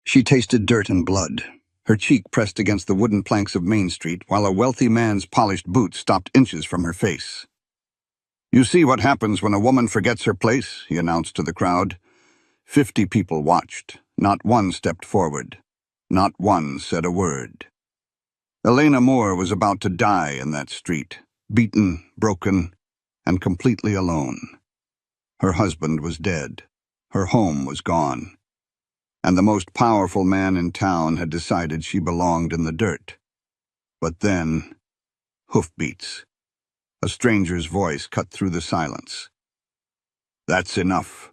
She tasted dirt and blood, her cheek pressed against the wooden planks of Main Street while a wealthy man's polished boots stopped inches from her face. "You see what happens when a woman forgets her place," he announced to the crowd. 50 people watched. Not one stepped forward. Not one said a word. Elena Moore was about to die in that street, beaten, broken, and completely alone. Her husband was dead. Her home was gone. And the most powerful man in town had decided she belonged in the dirt. But then, hoofbeats. A stranger's voice cut through the silence. "That's enough."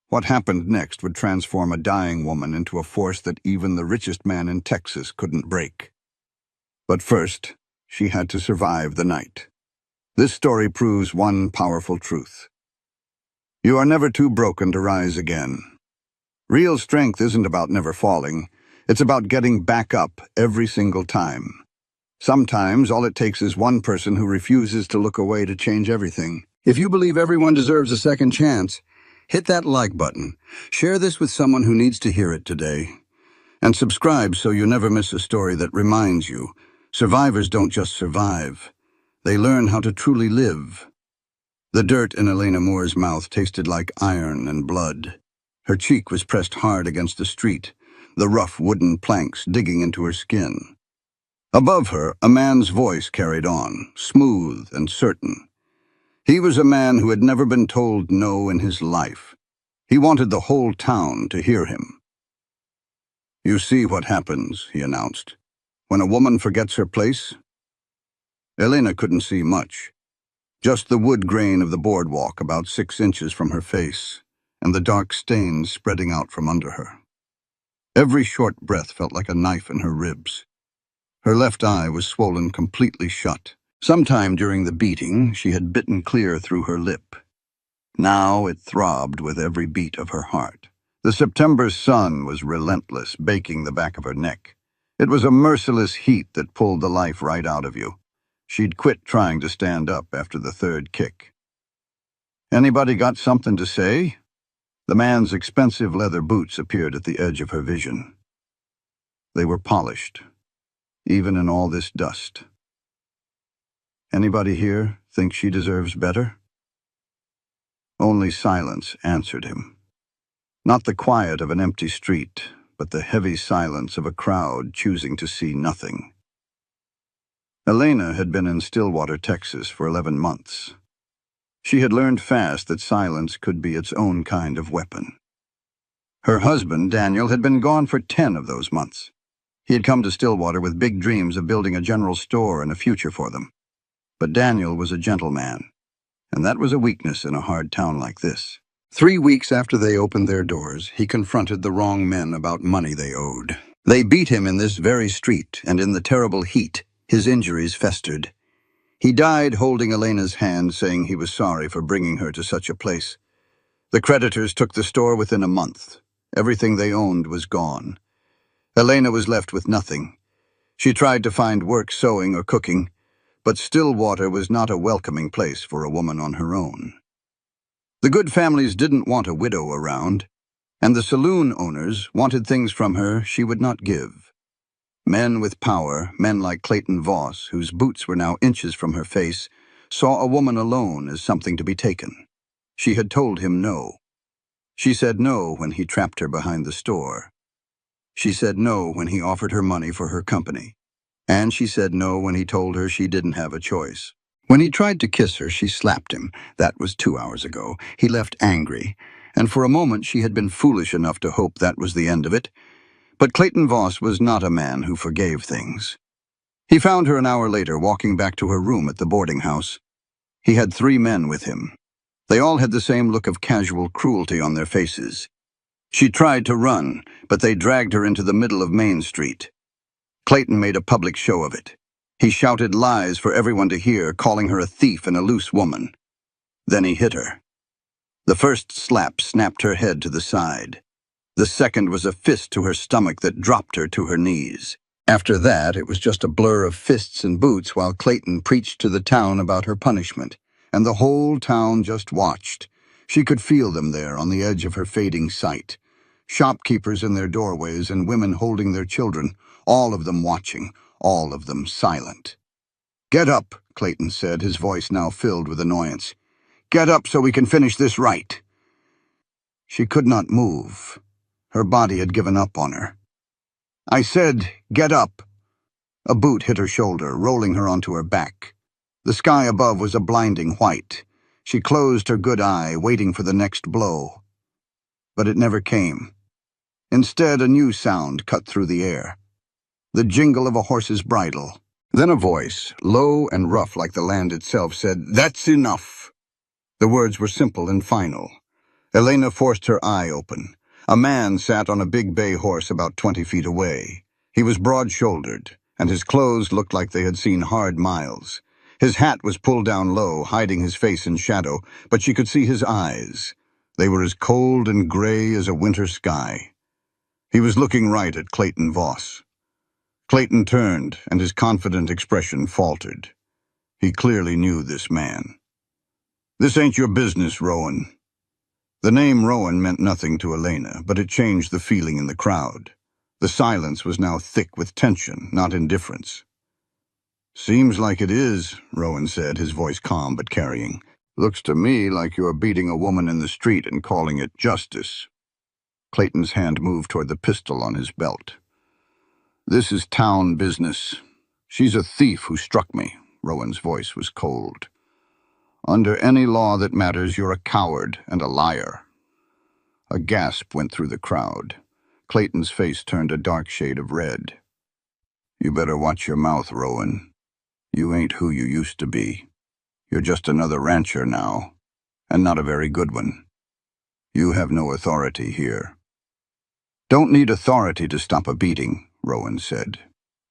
What happened next would transform a dying woman into a force that even the richest man in Texas couldn't break. But first, she had to survive the night. This story proves one powerful truth. You are never too broken to rise again. Real strength isn't about never falling. It's about getting back up every single time. Sometimes all it takes is one person who refuses to look away to change everything. If you believe everyone deserves a second chance, hit that like button. Share this with someone who needs to hear it today. And subscribe so you never miss a story that reminds you, survivors don't just survive. They learn how to truly live. The dirt in Elena Moore's mouth tasted like iron and blood. Her cheek was pressed hard against the street, the rough wooden planks digging into her skin. Above her, a man's voice carried on, smooth and certain. He was a man who had never been told no in his life. He wanted the whole town to hear him. "You see what happens," he announced, "when a woman forgets her place?" Elena couldn't see much. Just the wood grain of the boardwalk about 6 inches from her face, and the dark stains spreading out from under her. Every short breath felt like a knife in her ribs. Her left eye was swollen completely shut. Sometime during the beating, she had bitten clear through her lip. Now it throbbed with every beat of her heart. The September sun was relentless, baking the back of her neck. It was a merciless heat that pulled the life right out of you. She'd quit trying to stand up after the third kick. "Anybody got something to say?" The man's expensive leather boots appeared at the edge of her vision. They were polished, even in all this dust. "Anybody here think she deserves better?" Only silence answered him. Not the quiet of an empty street, but the heavy silence of a crowd choosing to see nothing. Elena had been in Stillwater, Texas for 11 months. She had learned fast that silence could be its own kind of weapon. Her husband, Daniel, had been gone for 10 of those months. He had come to Stillwater with big dreams of building a general store and a future for them. But Daniel was a gentleman, and that was a weakness in a hard town like this. 3 weeks after they opened their doors, he confronted the wrong men about money they owed. They beat him in this very street, and in the terrible heat, his injuries festered. He died holding Elena's hand, saying he was sorry for bringing her to such a place. The creditors took the store within a month. Everything they owned was gone. Elena was left with nothing. She tried to find work sewing or cooking, but Stillwater was not a welcoming place for a woman on her own. The good families didn't want a widow around, and the saloon owners wanted things from her she would not give. Men with power, men like Clayton Voss, whose boots were now inches from her face, saw a woman alone as something to be taken. She had told him no. She said no when he trapped her behind the store. She said no when he offered her money for her company. And she said no when he told her she didn't have a choice. When he tried to kiss her, she slapped him. That was 2 hours ago. He left angry, and for a moment she had been foolish enough to hope that was the end of it. But Clayton Voss was not a man who forgave things. He found her an hour later walking back to her room at the boarding house. He had 3 men with him. They all had the same look of casual cruelty on their faces. She tried to run, but they dragged her into the middle of Main Street. Clayton made a public show of it. He shouted lies for everyone to hear, calling her a thief and a loose woman. Then he hit her. The first slap snapped her head to the side. The second was a fist to her stomach that dropped her to her knees. After that, it was just a blur of fists and boots while Clayton preached to the town about her punishment, and the whole town just watched. She could feel them there on the edge of her fading sight. Shopkeepers in their doorways and women holding their children, all of them watching, all of them silent. "Get up," Clayton said, his voice now filled with annoyance. "Get up so we can finish this right." She could not move. Her body had given up on her. "I said, get up." A boot hit her shoulder, rolling her onto her back. The sky above was a blinding white. She closed her good eye, waiting for the next blow. But it never came. Instead, a new sound cut through the air. The jingle of a horse's bridle. Then a voice, low and rough like the land itself, said, "That's enough." The words were simple and final. Elena forced her eye open. A man sat on a big bay horse about 20 feet away. He was broad-shouldered, and his clothes looked like they had seen hard miles. His hat was pulled down low, hiding his face in shadow, but she could see his eyes. They were as cold and gray as a winter sky. He was looking right at Clayton Voss. Clayton turned, and his confident expression faltered. He clearly knew this man. "This ain't your business, Rowan." The name Rowan meant nothing to Elena, but it changed the feeling in the crowd. The silence was now thick with tension, not indifference. "Seems like it is," Rowan said, his voice calm but carrying. "Looks to me like you're beating a woman in the street and calling it justice." Clayton's hand moved toward the pistol on his belt. "This is town business. She's a thief who struck me." Rowan's voice was cold. "Under any law that matters, you're a coward and a liar." A gasp went through the crowd. Clayton's face turned a dark shade of red. "You better watch your mouth, Rowan. You ain't who you used to be. You're just another rancher now, and not a very good one. You have no authority here." "Don't need authority to stop a beating," Rowan said.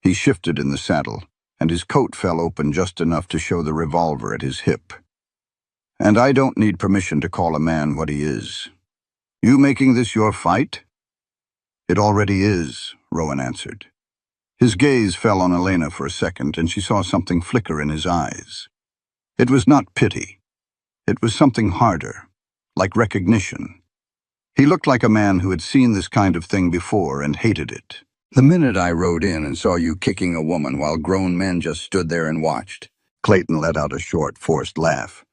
He shifted in the saddle, and his coat fell open just enough to show the revolver at his hip. "And I don't need permission to call a man what he is. You making this your fight?" "It already is," Rowan answered. His gaze fell on Elena for a second, and she saw something flicker in his eyes. It was not pity. It was something harder, like recognition. He looked like a man who had seen this kind of thing before and hated it. "The minute I rode in and saw you kicking a woman while grown men just stood there and watched." Clayton let out a short, forced laugh.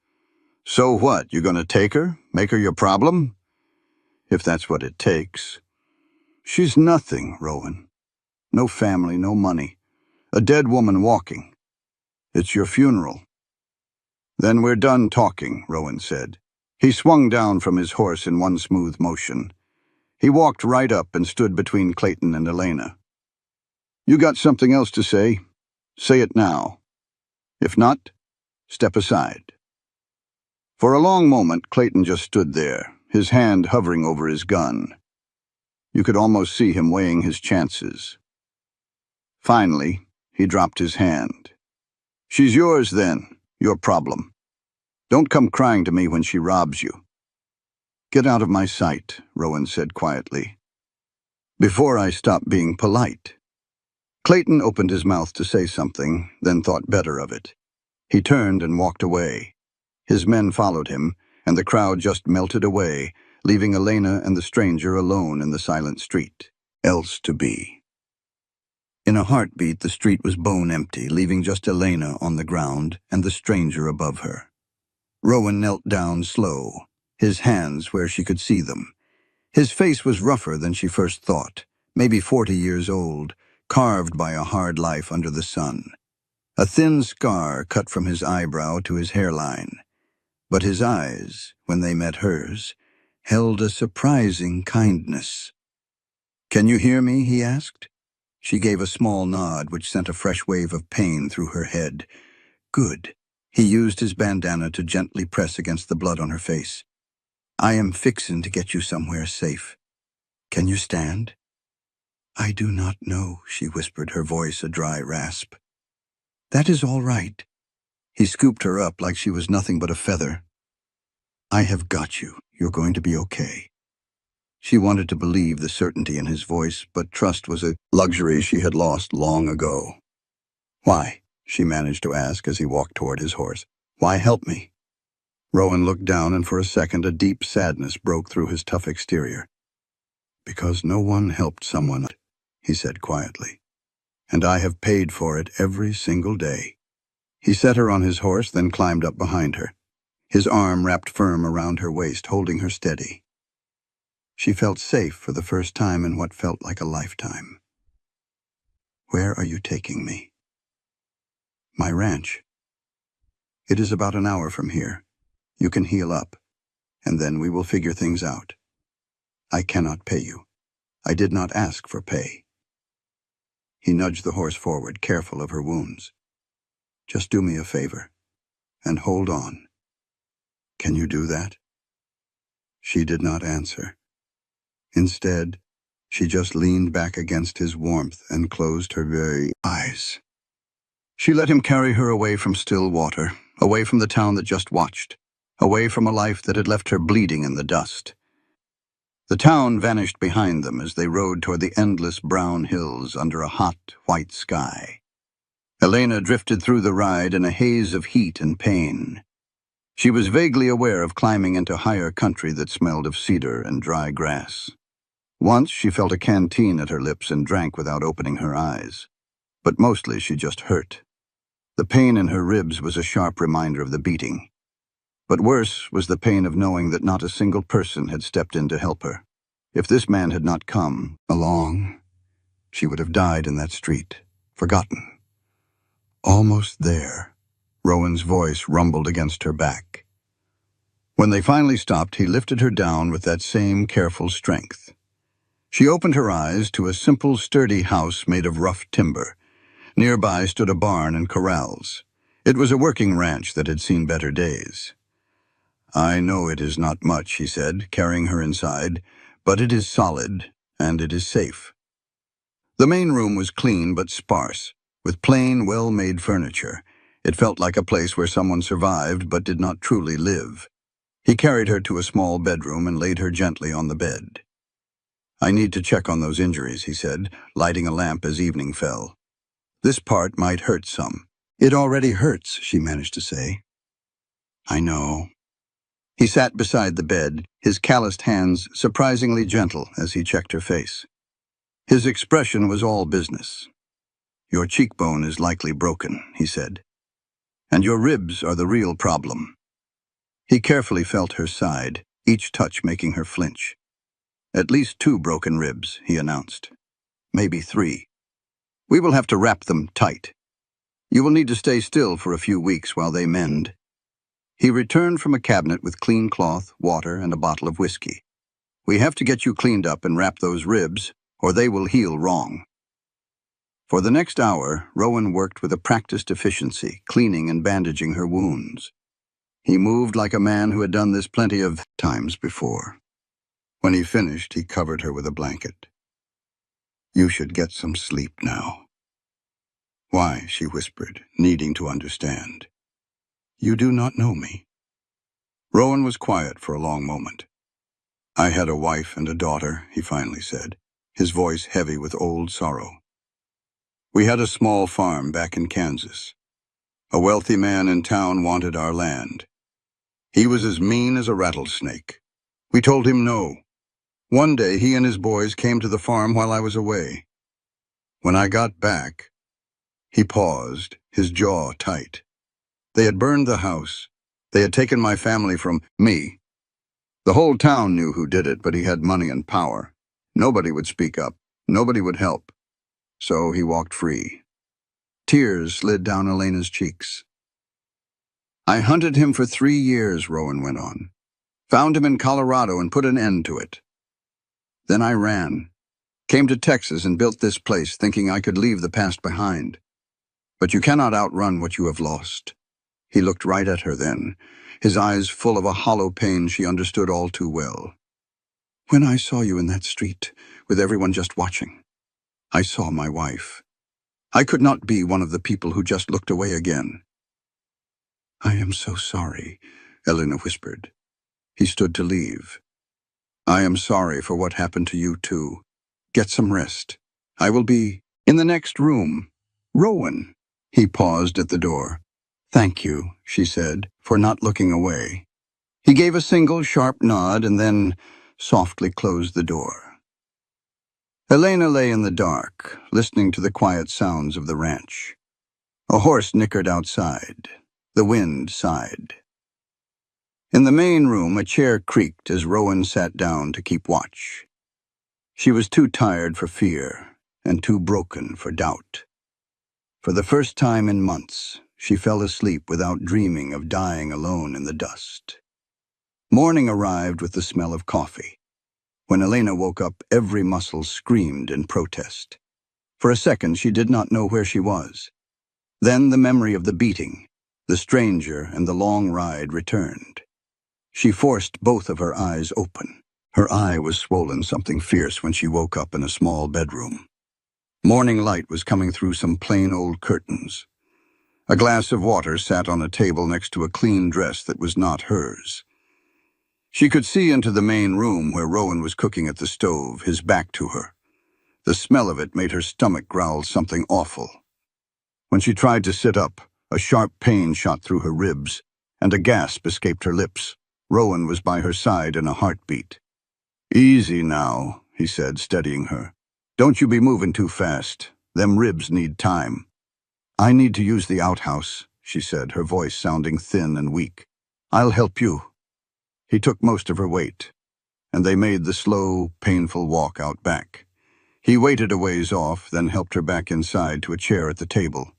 "So what, you gonna take her? Make her your problem?" "If that's what it takes." "She's nothing, Rowan. No family, no money. A dead woman walking. It's your funeral." "Then we're done talking," Rowan said. He swung down from his horse in one smooth motion. He walked right up and stood between Clayton and Elena. "You got something else to say? Say it now. If not, step aside." For a long moment, Clayton just stood there, his hand hovering over his gun. You could almost see him weighing his chances. Finally, he dropped his hand. "She's yours, then. Your problem. Don't come crying to me when she robs you." "Get out of my sight," Rowan said quietly. "Before I stop being polite." Clayton opened his mouth to say something, then thought better of it. He turned and walked away. His men followed him, and the crowd just melted away, leaving Elena and the stranger alone in the silent street. Else to be. In a heartbeat, the street was bone empty, leaving just Elena on the ground and the stranger above her. Rowan knelt down slow, his hands where she could see them. His face was rougher than she first thought, maybe 40 years old, carved by a hard life under the sun. A thin scar cut from his eyebrow to his hairline. But his eyes, when they met hers, held a surprising kindness. "Can you hear me?" he asked. She gave a small nod which sent a fresh wave of pain through her head. "Good." He used his bandana to gently press against the blood on her face. "I am fixin' to get you somewhere safe. Can you stand?" "I do not know," she whispered, her voice a dry rasp. "That is all right." He scooped her up like she was nothing but a feather. "I have got you. You're going to be okay." She wanted to believe the certainty in his voice, but trust was a luxury she had lost long ago. "Why?" she managed to ask as he walked toward his horse. "Why help me?" Rowan looked down, and for a second a deep sadness broke through his tough exterior. Because no one helped someone, he said quietly, and I have paid for it every single day. He set her on his horse, then climbed up behind her, his arm wrapped firm around her waist, holding her steady. She felt safe for the first time in what felt like a lifetime. Where are you taking me? My ranch. It is about an hour from here. You can heal up, and then we will figure things out. I cannot pay you. I did not ask for pay. He nudged the horse forward, careful of her wounds. Just do me a favor, and hold on. Can you do that? She did not answer. Instead, she just leaned back against his warmth and closed her very eyes. She let him carry her away from still water, away from the town that just watched, away from a life that had left her bleeding in the dust. The town vanished behind them as they rode toward the endless brown hills under a hot, white sky. Elena drifted through the ride in a haze of heat and pain. She was vaguely aware of climbing into higher country that smelled of cedar and dry grass. Once she felt a canteen at her lips and drank without opening her eyes. But mostly she just hurt. The pain in her ribs was a sharp reminder of the beating. But worse was the pain of knowing that not a single person had stepped in to help her. If this man had not come along, she would have died in that street, forgotten. Almost there, Rowan's voice rumbled against her back. When they finally stopped, he lifted her down with that same careful strength. She opened her eyes to a simple, sturdy house made of rough timber. Nearby stood a barn and corrals. It was a working ranch that had seen better days. I know it is not much, he said, carrying her inside, but it is solid, and it is safe. The main room was clean but sparse, with plain, well-made furniture. It felt like a place where someone survived but did not truly live. He carried her to a small bedroom and laid her gently on the bed. I need to check on those injuries, he said, lighting a lamp as evening fell. This part might hurt some. It already hurts, she managed to say. I know. He sat beside the bed, his calloused hands surprisingly gentle as he checked her face. His expression was all business. Your cheekbone is likely broken, he said. And your ribs are the real problem. He carefully felt her side, each touch making her flinch. At least 2 broken ribs, he announced. Maybe 3. We will have to wrap them tight. You will need to stay still for a few weeks while they mend. He returned from a cabinet with clean cloth, water, and a bottle of whiskey. We have to get you cleaned up and wrap those ribs, or they will heal wrong. For the next hour, Rowan worked with a practiced efficiency, cleaning and bandaging her wounds. He moved like a man who had done this plenty of times before. When he finished, he covered her with a blanket. You should get some sleep now. Why, she whispered, needing to understand. You do not know me. Rowan was quiet for a long moment. I had a wife and a daughter, he finally said, his voice heavy with old sorrow. We had a small farm back in Kansas. A wealthy man in town wanted our land. He was as mean as a rattlesnake. We told him no. One day he and his boys came to the farm while I was away. When I got back, he paused, his jaw tight. They had burned the house. They had taken my family from me. The whole town knew who did it, but he had money and power. Nobody would speak up. Nobody would help. So he walked free. Tears slid down Elena's cheeks. I hunted him for 3 years, Rowan went on. Found him in Colorado and put an end to it. Then I ran. Came to Texas and built this place, thinking I could leave the past behind. But you cannot outrun what you have lost. He looked right at her then, his eyes full of a hollow pain she understood all too well. When I saw you in that street, with everyone just watching, I saw my wife. I could not be one of the people who just looked away again. I am so sorry, Elena whispered. He stood to leave. I am sorry for what happened to you too. Get some rest. I will be in the next room. Rowan. He paused at the door. Thank you, she said, for not looking away. He gave a single sharp nod and then softly closed the door. Elena lay in the dark, listening to the quiet sounds of the ranch. A horse nickered outside. The wind sighed. In the main room, a chair creaked as Rowan sat down to keep watch. She was too tired for fear and too broken for doubt. For the first time in months, she fell asleep without dreaming of dying alone in the dust. Morning arrived with the smell of coffee. When Elena woke up, every muscle screamed in protest. For a second, she did not know where she was. Then the memory of the beating, the stranger, and the long ride returned. She forced both of her eyes open. Her eye was swollen something fierce when she woke up in a small bedroom. Morning light was coming through some plain old curtains. A glass of water sat on a table next to a clean dress that was not hers. She could see into the main room where Rowan was cooking at the stove, his back to her. The smell of it made her stomach growl something awful. When she tried to sit up, a sharp pain shot through her ribs, and a gasp escaped her lips. Rowan was by her side in a heartbeat. "Easy now," he said, steadying her. "Don't you be moving too fast. Them ribs need time." "I need to use the outhouse," she said, her voice sounding thin and weak. "I'll help you." He took most of her weight, and they made the slow, painful walk out back. He waited a ways off, then helped her back inside to a chair at the table.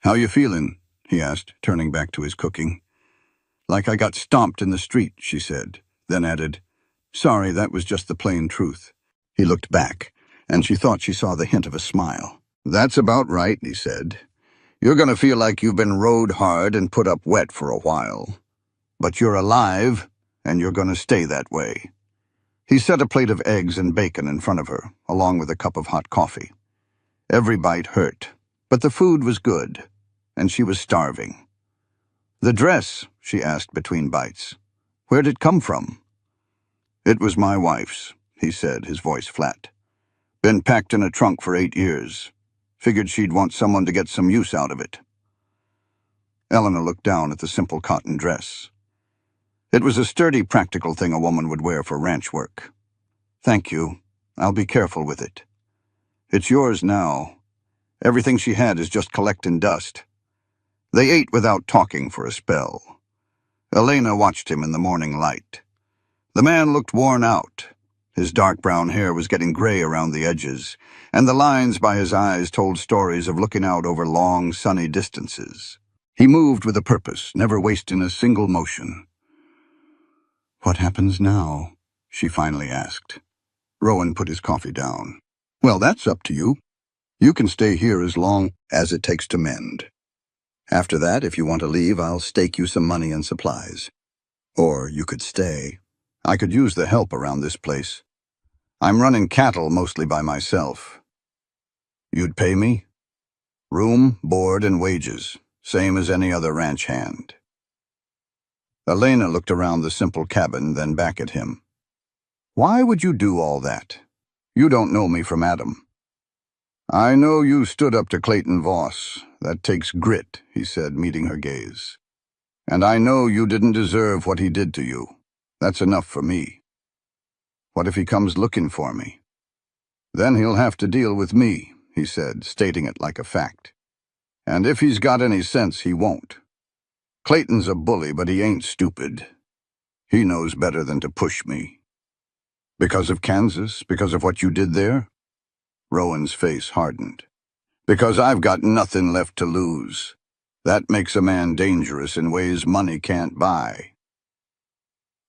"How you feeling?" he asked, turning back to his cooking. "Like I got stomped in the street," she said, then added, "Sorry, that was just the plain truth." He looked back, and she thought she saw the hint of a smile. "That's about right," he said. "You're going to feel like you've been rode hard and put up wet for a while. But you're alive, and you're going to stay that way." He set a plate of eggs and bacon in front of her, along with a cup of hot coffee. Every bite hurt, but the food was good, and she was starving. "The dress," she asked between bites. "Where'd it come from?" "It was my wife's," he said, his voice flat. "Been packed in a trunk for 8 years. Figured she'd want someone to get some use out of it." Eleanor looked down at the simple cotton dress. It was a sturdy, practical thing a woman would wear for ranch work. "Thank you. I'll be careful with it." "It's yours now. Everything she had is just collecting dust." They ate without talking for a spell. Elena watched him in the morning light. The man looked worn out. His dark brown hair was getting gray around the edges, and the lines by his eyes told stories of looking out over long, sunny distances. He moved with a purpose, never wasting a single motion. "What happens now?" she finally asked. Rowan put his coffee down. "Well, that's up to you. You can stay here as long as it takes to mend. After that, if you want to leave, I'll stake you some money and supplies. Or you could stay. I could use the help around this place. I'm running cattle mostly by myself." "You'd pay me?" "Room, board, and wages, same as any other ranch hand." Elena looked around the simple cabin, then back at him. "Why would you do all that? You don't know me from Adam." "I know you stood up to Clayton Voss. That takes grit," he said, meeting her gaze. "And I know you didn't deserve what he did to you. That's enough for me. What if he comes looking for me?" "Then he'll have to deal with me," he said, stating it like a fact. "And if he's got any sense, he won't. Clayton's a bully, but he ain't stupid. He knows better than to push me." "Because of Kansas? Because of what you did there?" Rowan's face hardened. "Because I've got nothing left to lose. That makes a man dangerous in ways money can't buy."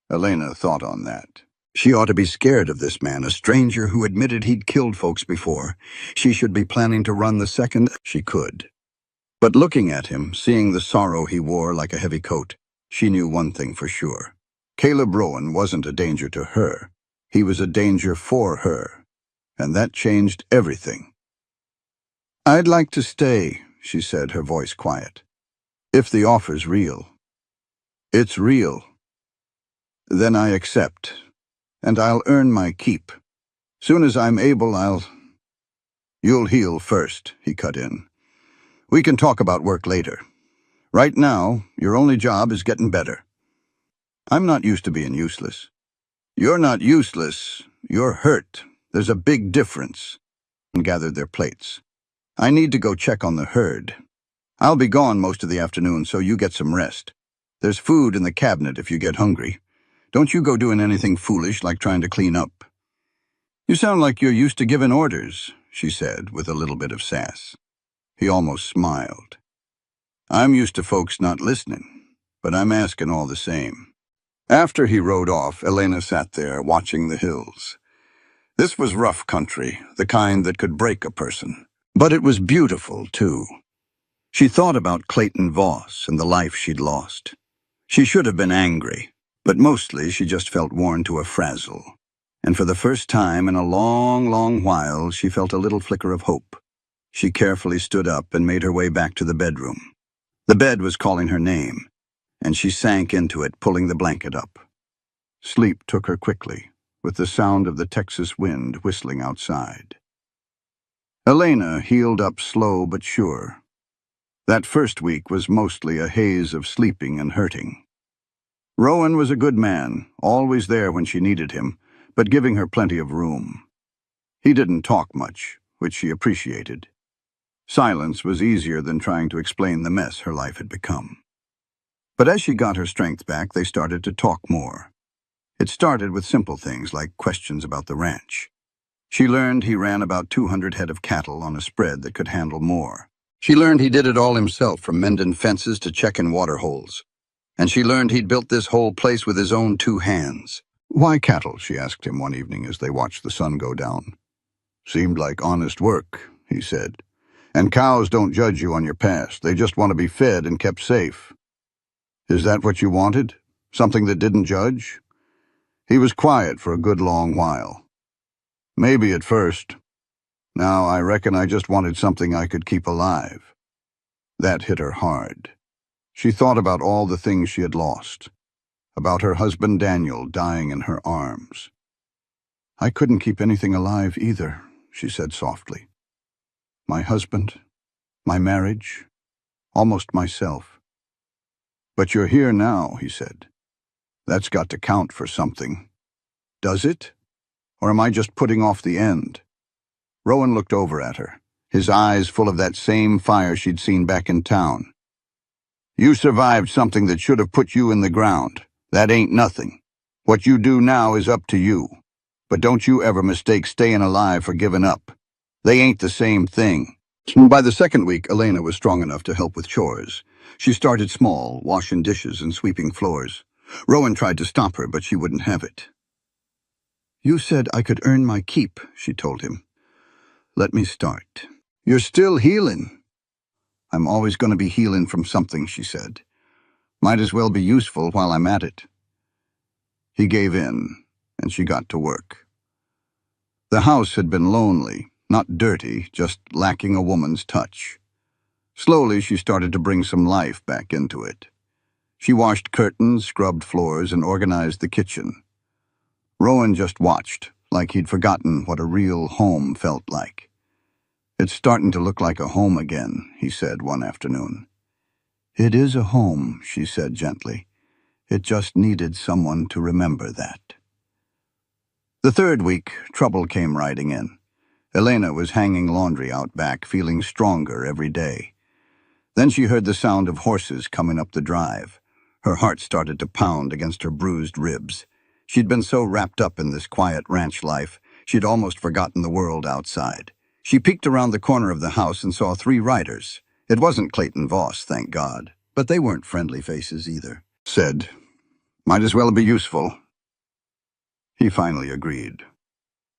Elena thought on that. She ought to be scared of this man, a stranger who admitted he'd killed folks before. She should be planning to run the second she could. But looking at him, seeing the sorrow he wore like a heavy coat, she knew one thing for sure. Caleb Rowan wasn't a danger to her. He was a danger for her. And that changed everything. "I'd like to stay," she said, her voice quiet. "If the offer's real." "It's real." "Then I accept. And I'll earn my keep. Soon as I'm able, "You'll heal first," he cut in. "We can talk about work later. Right now, your only job is getting better." "I'm not used to being useless." "You're not useless. You're hurt. There's a big difference," and gathered their plates. "I need to go check on the herd. I'll be gone most of the afternoon, so you get some rest. There's food in the cabinet if you get hungry. Don't you go doing anything foolish like trying to clean up." "You sound like you're used to giving orders," she said, with a little bit of sass. He almost smiled. "I'm used to folks not listening, but I'm asking all the same." After he rode off, Elena sat there, watching the hills. This was rough country, the kind that could break a person. But it was beautiful, too. She thought about Clayton Voss and the life she'd lost. She should have been angry, but mostly she just felt worn to a frazzle. And for the first time in a long, long while, she felt a little flicker of hope. She carefully stood up and made her way back to the bedroom. The bed was calling her name, and she sank into it, pulling the blanket up. Sleep took her quickly, with the sound of the Texas wind whistling outside. Elena healed up slow but sure. That first week was mostly a haze of sleeping and hurting. Rowan was a good man, always there when she needed him, but giving her plenty of room. He didn't talk much, which she appreciated. Silence was easier than trying to explain the mess her life had become. But as she got her strength back, they started to talk more. It started with simple things like questions about the ranch. She learned he ran about 200 head of cattle on a spread that could handle more. She learned he did it all himself, from mending fences to checking water holes. And she learned he'd built this whole place with his own 2 hands. "Why cattle?" she asked him one evening as they watched the sun go down. "Seemed like honest work," he said. "And cows don't judge you on your past. They just want to be fed and kept safe." "Is that what you wanted? Something that didn't judge?" He was quiet for a good long while. "Maybe at first. Now I reckon I just wanted something I could keep alive." That hit her hard. She thought about all the things she had lost, about her husband Daniel dying in her arms. "I couldn't keep anything alive either," she said softly. "My husband, my marriage, almost myself." "But you're here now," he said. "That's got to count for something." "Does it? Or am I just putting off the end?" Rowan looked over at her, his eyes full of that same fire she'd seen back in town. "You survived something that should have put you in the ground. That ain't nothing. What you do now is up to you. But don't you ever mistake staying alive for giving up. They ain't the same thing." By the second week, Elena was strong enough to help with chores. She started small, washing dishes and sweeping floors. Rowan tried to stop her, but she wouldn't have it. "You said I could earn my keep," she told him. "Let me start." "You're still healing." "I'm always going to be healing from something," she said. "Might as well be useful while I'm at it." He gave in, and she got to work. The house had been lonely, not dirty, just lacking a woman's touch. Slowly, she started to bring some life back into it. She washed curtains, scrubbed floors, and organized the kitchen. Rowan just watched, like he'd forgotten what a real home felt like. "It's starting to look like a home again," he said one afternoon. "It is a home," she said gently. "It just needed someone to remember that." The third week, trouble came riding in. Elena was hanging laundry out back, feeling stronger every day. Then she heard the sound of horses coming up the drive. Her heart started to pound against her bruised ribs. She'd been so wrapped up in this quiet ranch life, she'd almost forgotten the world outside. She peeked around the corner of the house and saw 3 riders. It wasn't Clayton Voss, thank God, but they weren't friendly faces either. Said, "Might as well be useful." He finally agreed.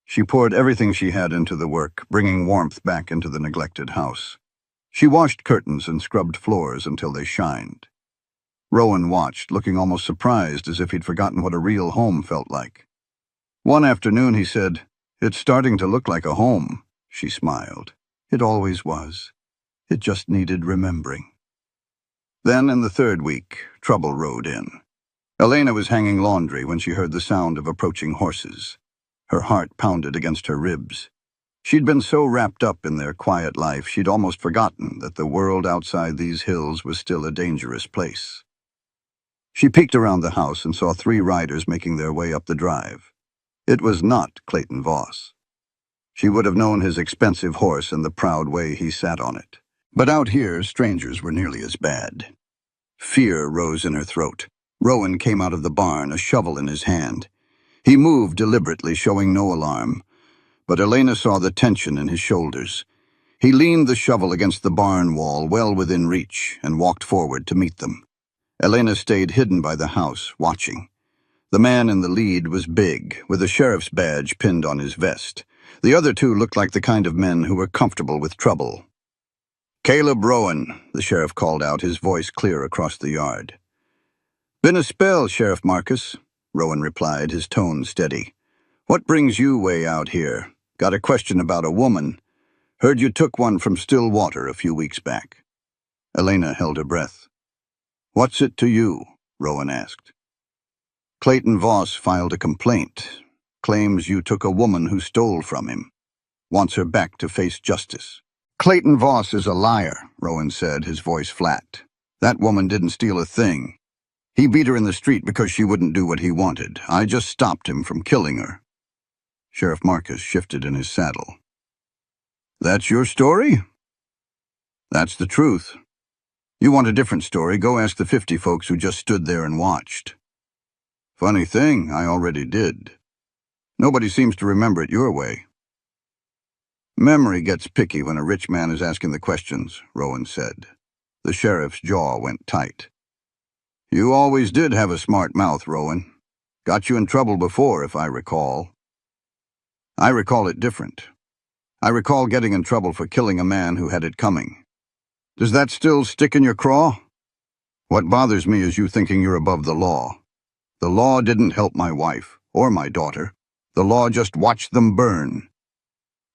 She poured everything she had into the work, bringing warmth back into the neglected house. She washed curtains and scrubbed floors until they shined. Rowan watched, looking almost surprised, as if he'd forgotten what a real home felt like. One afternoon he said, "It's starting to look like a home." She smiled. "It always was. It just needed remembering." Then, in the third week, trouble rode in. Elena was hanging laundry when she heard the sound of approaching horses. Her heart pounded against her ribs. She'd been so wrapped up in their quiet life, she'd almost forgotten that the world outside these hills was still a dangerous place. She peeked around the house and saw 3 riders making their way up the drive. It was not Clayton Voss. She would have known his expensive horse and the proud way he sat on it. But out here, strangers were nearly as bad. Fear rose in her throat. Rowan came out of the barn, a shovel in his hand. He moved deliberately, showing no alarm, but Elena saw the tension in his shoulders. He leaned the shovel against the barn wall, well within reach, and walked forward to meet them. Elena stayed hidden by the house, watching. The man in the lead was big, with a sheriff's badge pinned on his vest. The other two looked like the kind of men who were comfortable with trouble. "Caleb Rowan," the sheriff called out, his voice clear across the yard. "Been a spell, Sheriff Marcus," Rowan replied, his tone steady. "What brings you way out here? Got a question about a woman. Heard you took one from Stillwater a few weeks back." Elena held her breath. "What's it to you?" Rowan asked. "Clayton Voss filed a complaint. Claims you took a woman who stole from him. Wants her back to face justice." "Clayton Voss is a liar," Rowan said, his voice flat. "That woman didn't steal a thing. He beat her in the street because she wouldn't do what he wanted. I just stopped him from killing her." Sheriff Marcus shifted in his saddle. "That's your story?" "That's the truth. You want a different story, go ask the 50 folks who just stood there and watched." "Funny thing, I already did. Nobody seems to remember it your way." "Memory gets picky when a rich man is asking the questions," Rowan said. The sheriff's jaw went tight. "You always did have a smart mouth, Rowan. Got you in trouble before, if I recall." "I recall it different. I recall getting in trouble for killing a man who had it coming. Does that still stick in your craw? What bothers me is you thinking you're above the law. The law didn't help my wife, or my daughter. The law just watched them burn."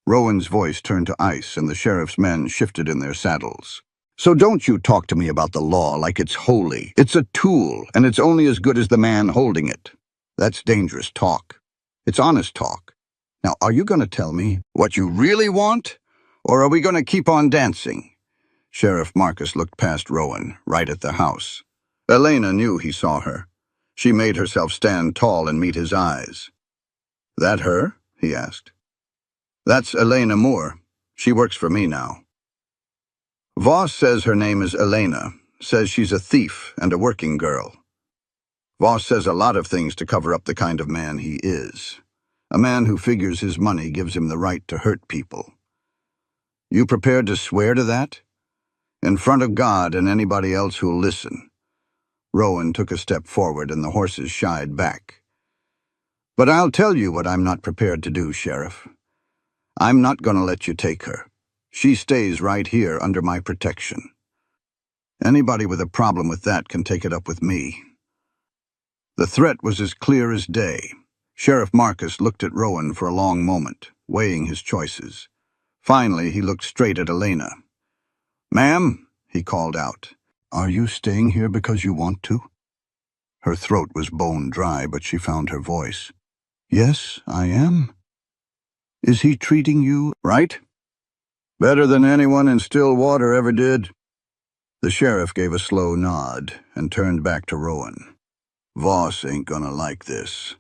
Rowan's voice turned to ice, and the sheriff's men shifted in their saddles. "So don't you talk to me about the law like it's holy. It's a tool, and it's only as good as the man holding it. That's dangerous talk. It's honest talk. Now, are you going to tell me what you really want, or are we going to keep on dancing?" Sheriff Marcus looked past Rowan, right at the house. Elena knew he saw her. She made herself stand tall and meet his eyes. "That her?" he asked. "That's Elena Moore. She works for me now." "Voss says her name is Elena, says she's a thief and a working girl. Voss says a lot of things to cover up the kind of man he is. A man who figures his money gives him the right to hurt people. You prepared to swear to that? In front of God and anybody else who'll listen." Rowan took a step forward and the horses shied back. "But I'll tell you what I'm not prepared to do, Sheriff. I'm not going to let you take her. She stays right here under my protection. Anybody with a problem with that can take it up with me." The threat was as clear as day. Sheriff Marcus looked at Rowan for a long moment, weighing his choices. Finally, he looked straight at Elena. "Ma'am," he called out, "are you staying here because you want to?" Her throat was bone dry, but she found her voice. "Yes, I am." "Is he treating you right?" "Better than anyone in Stillwater ever did." The sheriff gave a slow nod and turned back to Rowan. "Voss ain't gonna like this.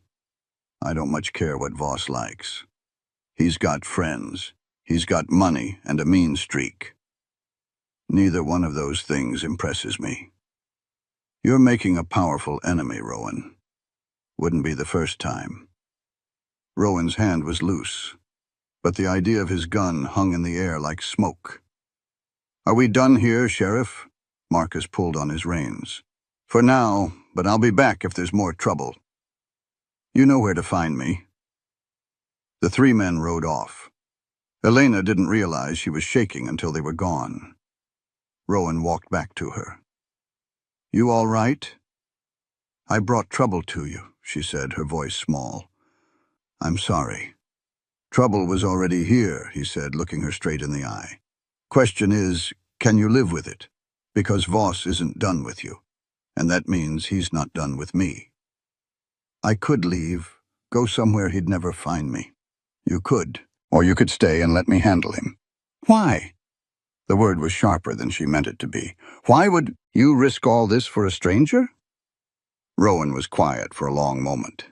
I don't much care what Voss likes. He's got friends. He's got money and a mean streak. Neither one of those things impresses me. You're making a powerful enemy, Rowan. Wouldn't be the first time." Rowan's hand was loose, but the idea of his gun hung in the air like smoke. "Are we done here, Sheriff?" Marcus pulled on his reins. "For now, but I'll be back if there's more trouble. You know where to find me." The three men rode off. Elena didn't realize she was shaking until they were gone. Rowan walked back to her. "You all right?" "I brought trouble to you," she said, her voice small. "I'm sorry." "Trouble was already here," he said, looking her straight in the eye. "Question is, can you live with it? Because Voss isn't done with you, and that means he's not done with me." "I could leave, go somewhere he'd never find me." "You could, or you could stay and let me handle him." "Why?" The word was sharper than she meant it to be. "Why would you risk all this for a stranger?" Rowan was quiet for a long moment.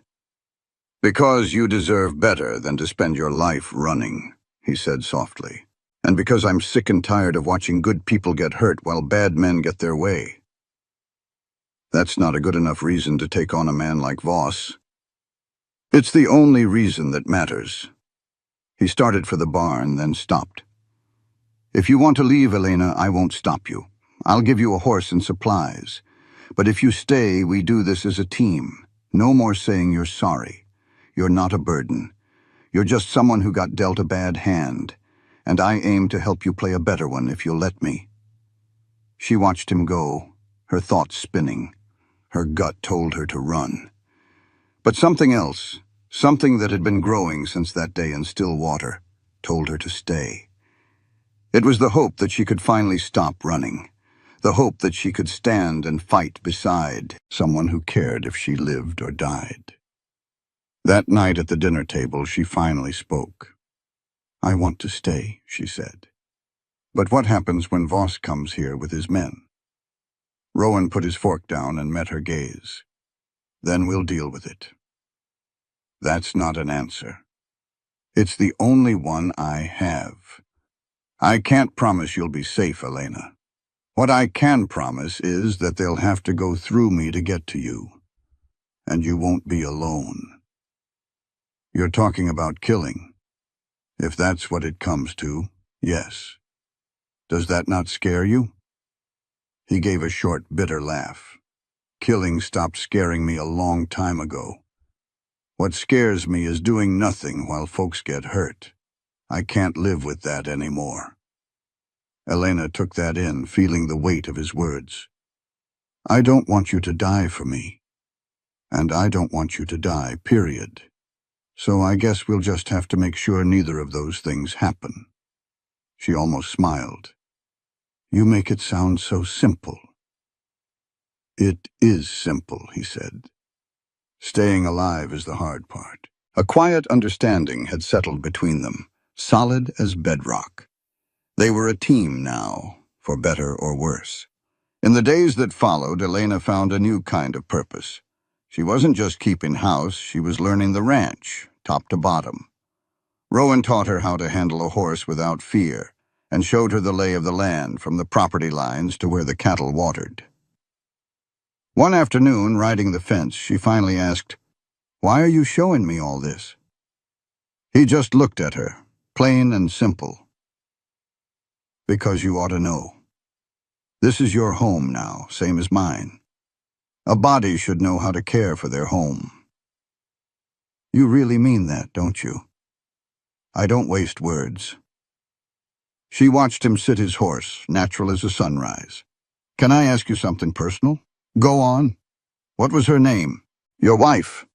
"Because you deserve better than to spend your life running." he said softly. And because I'm sick and tired of watching good people get hurt while bad men get their way. That's not a good enough reason to take on a man like Voss. It's the only reason that matters. He started for the barn, then stopped. If you want to leave, Elena, I won't stop you. I'll give you a horse and supplies. But if you stay, we do this as a team. No more saying you're sorry. You're not a burden. You're just someone who got dealt a bad hand. And I aim to help you play a better one if you'll let me. She watched him go, her thoughts spinning. Her gut told her to run. But something else, something that had been growing since that day in still water, told her to stay. It was the hope that she could finally stop running. The hope that she could stand and fight beside someone who cared if she lived or died. That night at the dinner table, she finally spoke. I want to stay, she said. But what happens when Voss comes here with his men? Rowan put his fork down and met her gaze. Then we'll deal with it. That's not an answer. It's the only one I have. I can't promise you'll be safe, Elena. What I can promise is that they'll have to go through me to get to you. And you won't be alone. You're talking about killing. If that's what it comes to, yes. Does that not scare you? He gave a short, bitter laugh. Killing stopped scaring me a long time ago. What scares me is doing nothing while folks get hurt. I can't live with that anymore. Elena took that in, feeling the weight of his words. I don't want you to die for me. And I don't want you to die, period. So I guess we'll just have to make sure neither of those things happen. She almost smiled. You make it sound so simple. It is simple, he said. Staying alive is the hard part. A quiet understanding had settled between them, solid as bedrock. They were a team now, for better or worse. In the days that followed, Elena found a new kind of purpose. She wasn't just keeping house, she was learning the ranch, top to bottom. Rowan taught her how to handle a horse without fear, and showed her the lay of the land from the property lines to where the cattle watered. One afternoon, riding the fence, she finally asked, Why are you showing me all this? He just looked at her, plain and simple. Because you ought to know. This is your home now, same as mine. A body should know how to care for their home. You really mean that, don't you? I don't waste words. She watched him sit his horse, natural as a sunrise. Can I ask you something personal? Go on. What was her name? Your wife.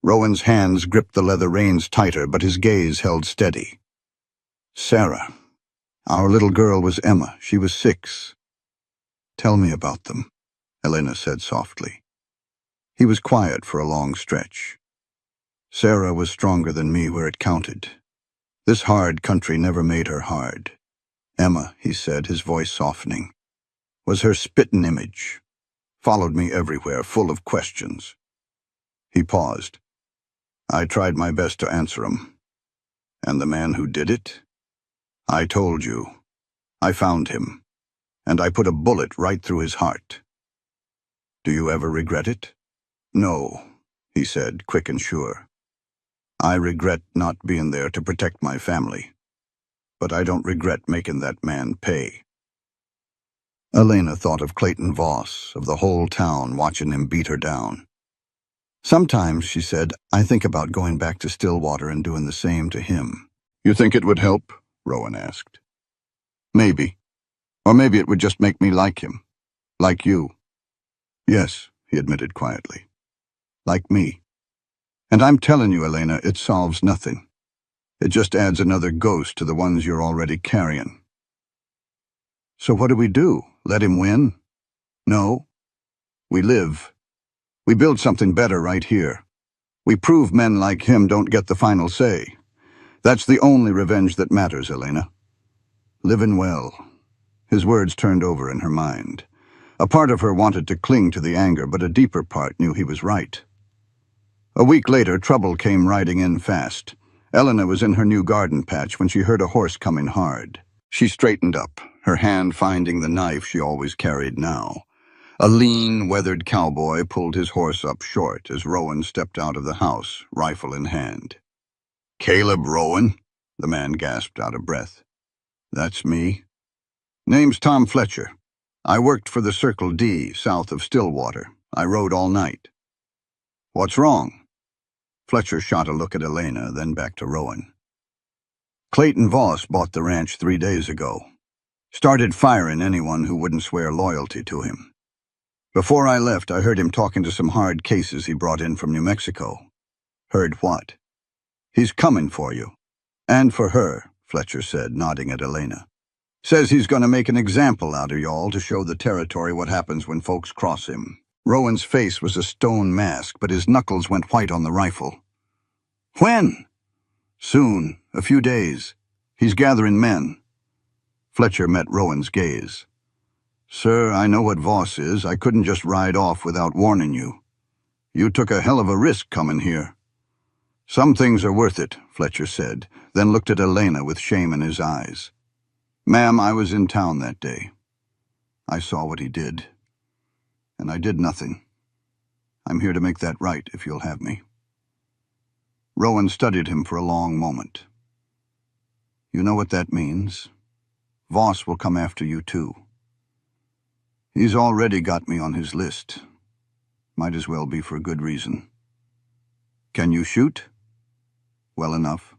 Rowan's hands gripped the leather reins tighter, but his gaze held steady. Sarah. Our little girl was Emma. She was 6. Tell me about them, Elena said softly. He was quiet for a long stretch. Sarah was stronger than me where it counted. This hard country never made her hard. Emma, he said, his voice softening, was her spittin' image. Followed me everywhere, full of questions. He paused. I tried my best to answer 'em. And the man who did it? I told you. I found him. And I put a bullet right through his heart. Do you ever regret it? No, he said, quick and sure. I regret not being there to protect my family. But I don't regret making that man pay. Elena thought of Clayton Voss, of the whole town watching him beat her down. Sometimes, she said, I think about going back to Stillwater and doing the same to him. You think it would help? Rowan asked. Maybe. Or maybe it would just make me like him. Like you. Yes, he admitted quietly. Like me. And I'm telling you, Elena, it solves nothing. It just adds another ghost to the ones you're already carrying. So what do? Let him win? No. We live. We build something better right here. We prove men like him don't get the final say. That's the only revenge that matters, Elena. Living well. His words turned over in her mind. A part of her wanted to cling to the anger, but a deeper part knew he was right. A week later, trouble came riding in fast. Elena was in her new garden patch when she heard a horse coming hard. She straightened up, her hand finding the knife she always carried now. A lean, weathered cowboy pulled his horse up short as Rowan stepped out of the house, rifle in hand. "Caleb Rowan?" The man gasped out of breath. "That's me. Name's Tom Fletcher. I worked for the Circle D south of Stillwater. I rode all night." "What's wrong?" Fletcher shot a look at Elena, then back to Rowan. "Clayton Voss bought the ranch 3 days ago. Started firing anyone who wouldn't swear loyalty to him. Before I left, I heard him talking to some hard cases he brought in from New Mexico." "Heard what?" "He's coming for you." "And for her," Fletcher said, nodding at Elena. "Says he's going to make an example out of y'all to show the territory what happens when folks cross him." Rowan's face was a stone mask, but his knuckles went white on the rifle. "When?" "Soon. A few days. He's gathering men." Fletcher met Rowan's gaze. "Sir, I know what Voss is. I couldn't just ride off without warning you. You took a hell of a risk coming here." "Some things are worth it," Fletcher said, then looked at Elena with shame in his eyes. "Ma'am, I was in town that day. I saw what he did. And I did nothing. I'm here to make that right, if you'll have me." Rowan studied him for a long moment. "You know what that means? Voss will come after you too. He's already got me on his list. Might as well be for good reason. Can you shoot?" "Well enough.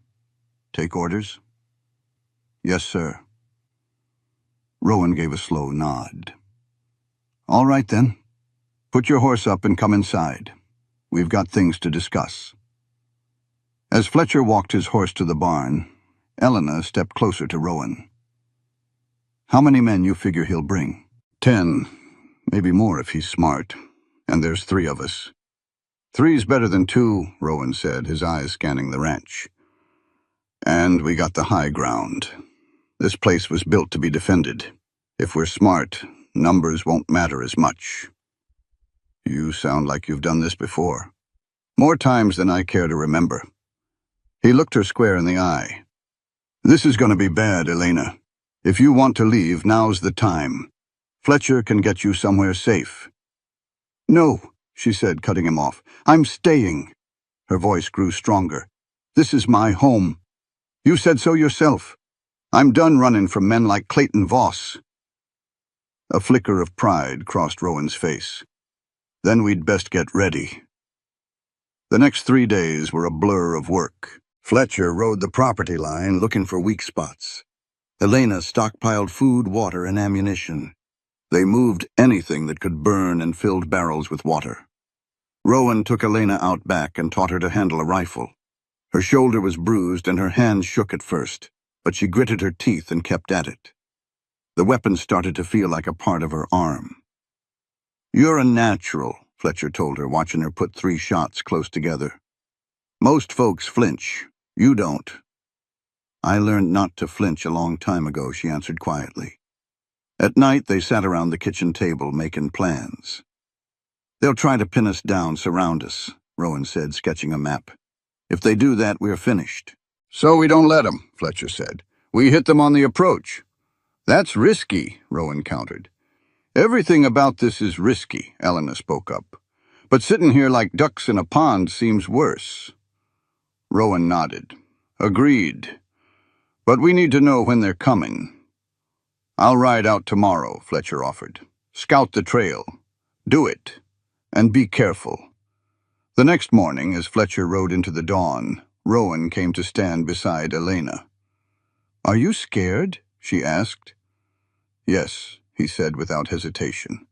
Take orders?" "Yes, sir." Rowan gave a slow nod. "All right then. Put your horse up and come inside. We've got things to discuss." As Fletcher walked his horse to the barn, Elena stepped closer to Rowan. "How many men you figure he'll bring?" 10, maybe more if he's smart. And there's 3 of us." "Three's better than 2, Rowan said, his eyes scanning the ranch. "And we got the high ground. This place was built to be defended. If we're smart, numbers won't matter as much." "You sound like you've done this before." "More times than I care to remember." He looked her square in the eye. "This is going to be bad, Elena. If you want to leave, now's the time. Fletcher can get you somewhere safe." "No," she said, cutting him off. "I'm staying." Her voice grew stronger. "This is my home. You said so yourself. I'm done running from men like Clayton Voss." A flicker of pride crossed Rowan's face. "Then we'd best get ready." The next 3 days were a blur of work. Fletcher rode the property line looking for weak spots. Elena stockpiled food, water, and ammunition. They moved anything that could burn and filled barrels with water. Rowan took Elena out back and taught her to handle a rifle. Her shoulder was bruised and her hands shook at first, but she gritted her teeth and kept at it. The weapon started to feel like a part of her arm. "You're a natural," Fletcher told her, watching her put 3 shots close together. "Most folks flinch. You don't." "I learned not to flinch a long time ago," she answered quietly. At night, they sat around the kitchen table making plans. "They'll try to pin us down, surround us," Rowan said, sketching a map. "If they do that, we're finished." "So we don't let them," Fletcher said. "We hit them on the approach." "That's risky," Rowan countered. "Everything about this is risky," Elena spoke up. "But sitting here like ducks in a pond seems worse." Rowan nodded. "Agreed. But we need to know when they're coming." "I'll ride out tomorrow," Fletcher offered. "Scout the trail. Do it. And be careful." The next morning, as Fletcher rode into the dawn, Rowan came to stand beside Elena. "Are you scared?" she asked. "Yes," he said without hesitation.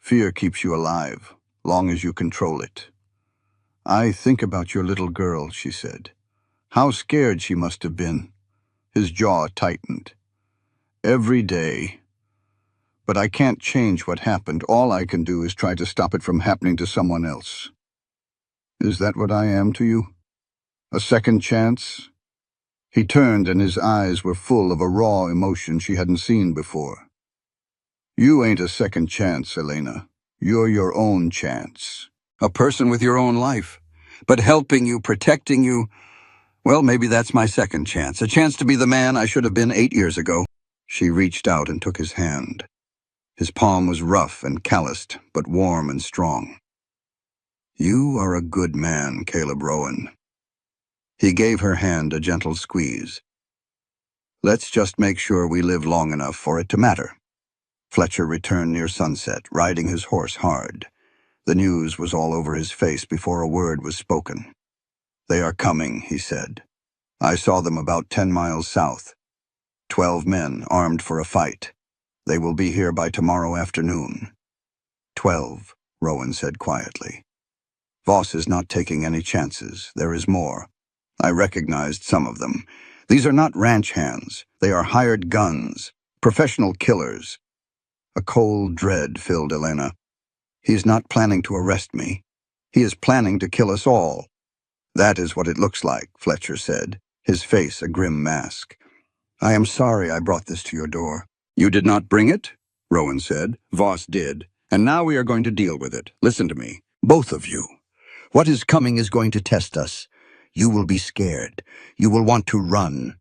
"Fear keeps you alive, long as you control it." "I think about your little girl," she said. "How scared she must have been." His jaw tightened. "Every day. But I can't change what happened. All I can do is try to stop it from happening to someone else." "Is that what I am to you? A second chance?" He turned and his eyes were full of a raw emotion she hadn't seen before. "You ain't a second chance, Elena. You're your own chance. A person with your own life. But helping you, protecting you, Well, maybe that's my second chance. A chance to be the man I should have been 8 years ago. She reached out and took his hand. His palm was rough and calloused, but warm and strong. You are a good man, Caleb Rowan. He gave her hand a gentle squeeze. Let's just make sure we live long enough for it to matter. Fletcher returned near sunset, riding his horse hard. The news was all over his face before a word was spoken. They are coming, he said. I saw them about 10 miles south. 12 men armed for a fight. They will be here by tomorrow afternoon. 12, Rowan said quietly. Voss is not taking any chances. There is more. I recognized some of them. These are not ranch hands. They are hired guns, professional killers. A cold dread filled Elena. He is not planning to arrest me. He is planning to kill us all. That is what it looks like, Fletcher said, his face a grim mask. I am sorry I brought this to your door. You did not bring it? Rowan said. Voss did. And now we are going to deal with it. Listen to me, both of you. What is coming is going to test us. You will be scared. You will want to run.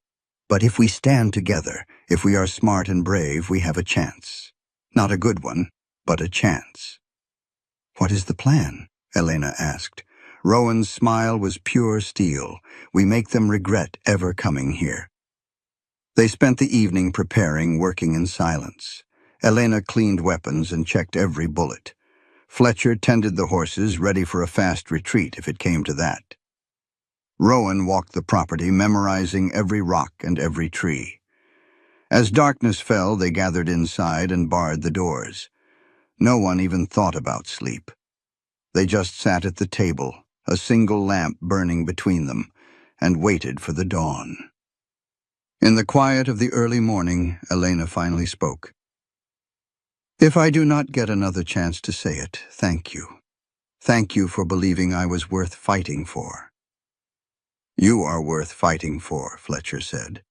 But if we stand together, if we are smart and brave, we have a chance. Not a good one, but a chance. What is the plan? Elena asked. Rowan's smile was pure steel. We make them regret ever coming here. They spent the evening preparing, working in silence. Elena cleaned weapons and checked every bullet. Fletcher tended the horses, ready for a fast retreat if it came to that. Rowan walked the property, memorizing every rock and every tree. As darkness fell, they gathered inside and barred the doors. No one even thought about sleep. They just sat at the table, a single lamp burning between them, and waited for the dawn. In the quiet of the early morning, Elena finally spoke. If I do not get another chance to say it, thank you. Thank you for believing I was worth fighting for. You are worth fighting for, Fletcher said.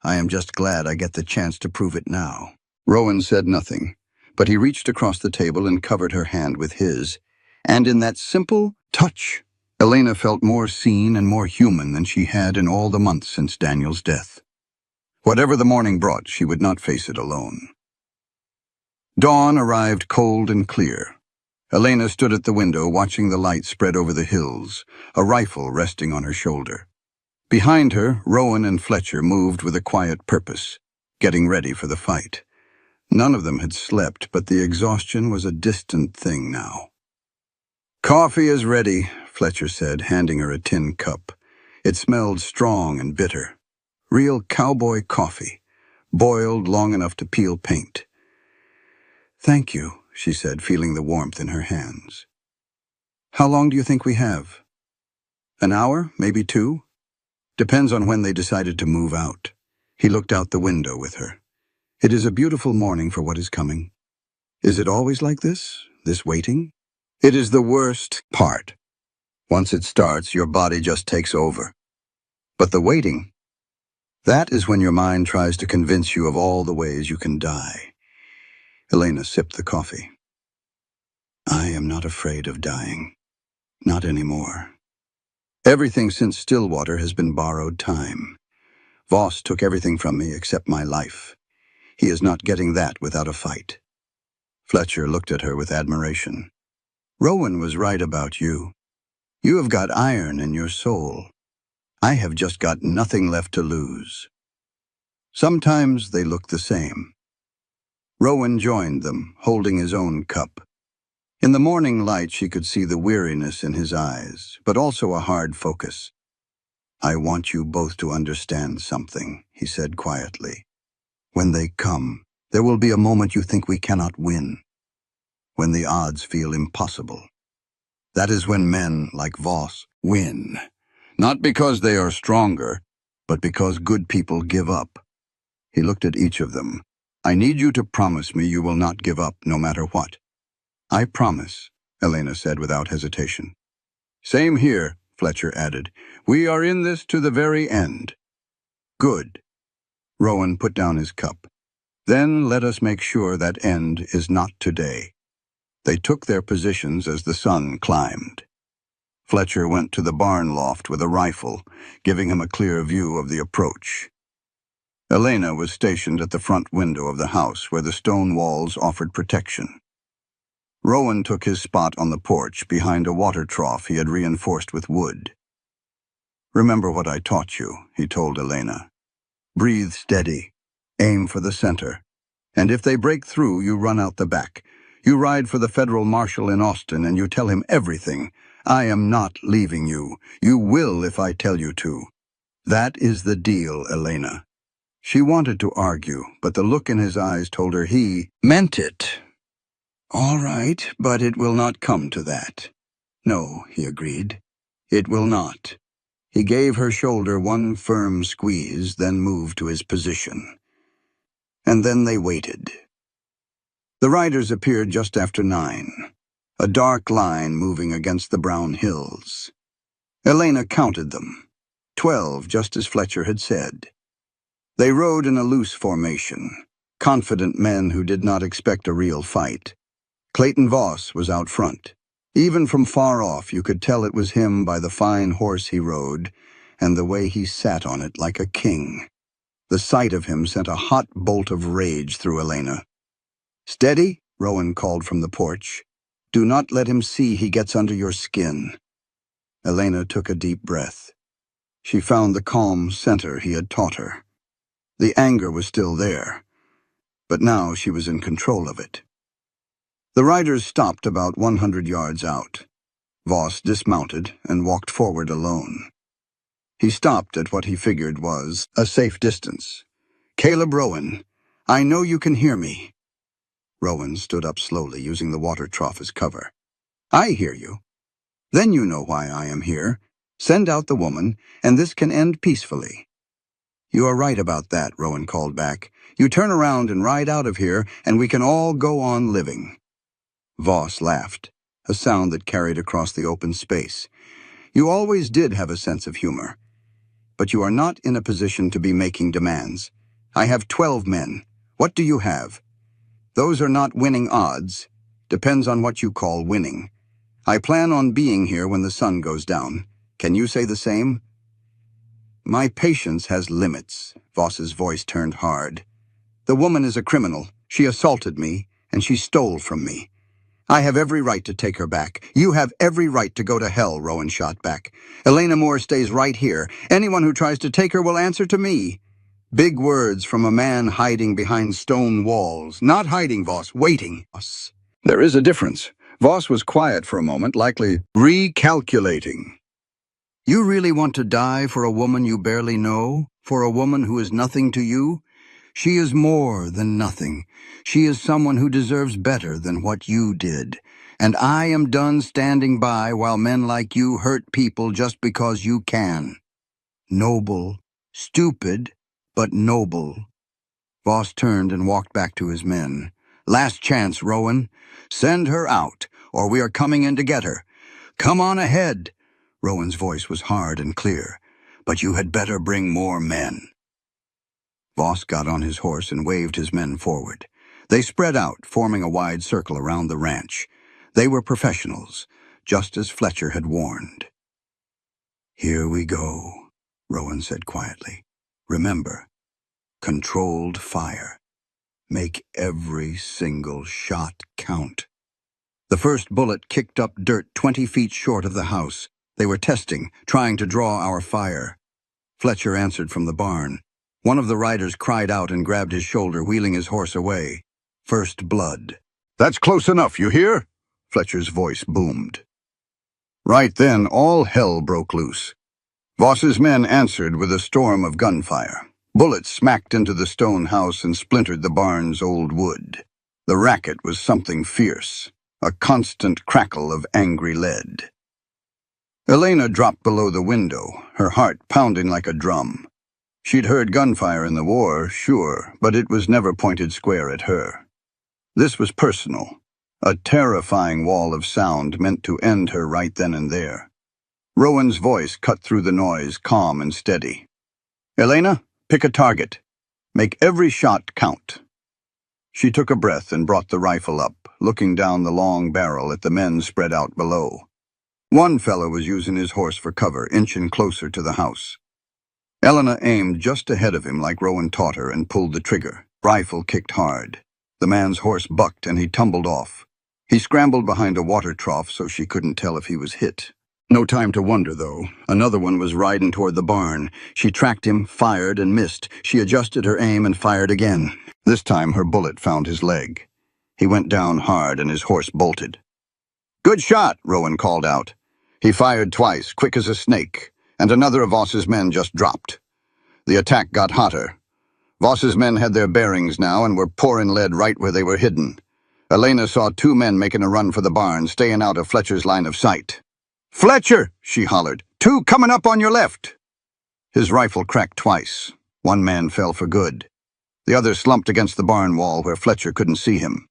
I am just glad I get the chance to prove it now. Rowan said nothing, but he reached across the table and covered her hand with his. And in that simple touch, Elena felt more seen and more human than she had in all the months since Daniel's death. Whatever the morning brought, she would not face it alone. Dawn arrived cold and clear. Elena stood at the window watching the light spread over the hills, a rifle resting on her shoulder. Behind her, Rowan and Fletcher moved with a quiet purpose, getting ready for the fight. None of them had slept, but the exhaustion was a distant thing now. Coffee is ready, Fletcher said, handing her a tin cup. It smelled strong and bitter. Real cowboy coffee, boiled long enough to peel paint. Thank you, she said, feeling the warmth in her hands. How long do you think we have? An hour, maybe 2? Depends on when they decided to move out. He looked out the window with her. It is a beautiful morning for what is coming. Is it always like this waiting? It is the worst part. Once it starts, your body just takes over. But the waiting, that is when your mind tries to convince you of all the ways you can die. Elena sipped the coffee. I am not afraid of dying. Not anymore. Everything since Stillwater has been borrowed time. Voss took everything from me except my life. He is not getting that without a fight. Fletcher looked at her with admiration. Rowan was right about you. You have got iron in your soul. I have just got nothing left to lose. Sometimes they look the same. Rowan joined them, holding his own cup. In the morning light, she could see the weariness in his eyes, but also a hard focus. I want you both to understand something, he said quietly. When they come, there will be a moment you think we cannot win. When the odds feel impossible. That is when men like Voss win. Not because they are stronger, but because good people give up. He looked at each of them. I need you to promise me you will not give up no matter what. I promise, Elena said without hesitation. Same here, Fletcher added. We are in this to the very end. Good. Rowan put down his cup. Then let us make sure that end is not today. They took their positions as the sun climbed. Fletcher went to the barn loft with a rifle, giving him a clear view of the approach. Elena was stationed at the front window of the house where the stone walls offered protection. Rowan took his spot on the porch behind a water trough he had reinforced with wood. "Remember what I taught you," he told Elena. "Breathe steady, aim for the center, and if they break through, you run out the back. You ride for the federal marshal in Austin and you tell him everything. I am not leaving you. You will if I tell you to. That is the deal, Elena." She wanted to argue, but the look in his eyes told her he meant it. "All right, but it will not come to that." "No," he agreed. "It will not." He gave her shoulder one firm squeeze, then moved to his position. And then they waited. The riders appeared just after 9, a dark line moving against the brown hills. Elena counted them. 12, just as Fletcher had said. They rode in a loose formation, confident men who did not expect a real fight. Clayton Voss was out front. Even from far off, you could tell it was him by the fine horse he rode and the way he sat on it like a king. The sight of him sent a hot bolt of rage through Elena. "Steady," Rowan called from the porch. "Do not let him see he gets under your skin." Elena took a deep breath. She found the calm center he had taught her. The anger was still there, but now she was in control of it. The riders stopped about 100 yards out. Voss dismounted and walked forward alone. He stopped at what he figured was a safe distance. "Caleb Rowan, I know you can hear me." Rowan stood up slowly, using the water trough as cover. "I hear you. Then you know why I am here. Send out the woman, and this can end peacefully." "You are right about that," Rowan called back. "You turn around and ride out of here, and we can all go on living." Voss laughed, a sound that carried across the open space. "You always did have a sense of humor. But you are not in a position to be making demands. I have 12 men. What do you have? Those are not winning odds. Depends on what you call winning. I plan on being here when the sun goes down. Can you say the same?" "My patience has limits." Voss's voice turned hard. "The woman is a criminal. She assaulted me, and she stole from me. I have every right to take her back. You have every right to go to hell," Rowan shot back. "Elena Moore stays right here. Anyone who tries to take her will answer to me." Big words from a man hiding behind stone walls. Not hiding, Voss, waiting. There is a difference. Voss was quiet for a moment, likely recalculating. "You really want to die for a woman you barely know? For a woman who is nothing to you? She is more than nothing. She is someone who deserves better than what you did. And I am done standing by while men like you hurt people just because you can." Noble. Stupid, but noble. Voss turned and walked back to his men. "Last chance, Rowan. Send her out, or we are coming in to get her. Come on ahead." Rowan's voice was hard and clear. "But you had better bring more men." Voss got on his horse and waved his men forward. They spread out, forming a wide circle around the ranch. They were professionals, just as Fletcher had warned. "Here we go," Rowan said quietly. "Remember, controlled fire. Make every single shot count." The first bullet kicked up dirt 20 feet short of the house. They were testing, trying to draw our fire. Fletcher answered from the barn. One of the riders cried out and grabbed his shoulder, wheeling his horse away. First blood. "That's close enough, you hear?" Fletcher's voice boomed. Right then, all hell broke loose. Voss's men answered with a storm of gunfire. Bullets smacked into the stone house and splintered the barn's old wood. The racket was something fierce, a constant crackle of angry lead. Elena dropped below the window, her heart pounding like a drum. She'd heard gunfire in the war, sure, but it was never pointed square at her. This was personal, a terrifying wall of sound meant to end her right then and there. Rowan's voice cut through the noise, calm and steady. "Elena, pick a target. Make every shot count." She took a breath and brought the rifle up, looking down the long barrel at the men spread out below. One fellow was using his horse for cover, inching closer to the house. Elena aimed just ahead of him like Rowan taught her and pulled the trigger. Rifle kicked hard. The man's horse bucked and he tumbled off. He scrambled behind a water trough so she couldn't tell if he was hit. No time to wonder, though. Another one was riding toward the barn. She tracked him, fired, and missed. She adjusted her aim and fired again. This time her bullet found his leg. He went down hard and his horse bolted. "Good shot," Rowan called out. He fired twice, quick as a snake, and another of Voss's men just dropped. The attack got hotter. Voss's men had their bearings now and were pouring lead right where they were hidden. Elena saw two men making a run for the barn, staying out of Fletcher's line of sight. "Fletcher!" she hollered. "Two coming up on your left!" His rifle cracked twice. One man fell for good. The other slumped against the barn wall where Fletcher couldn't see him.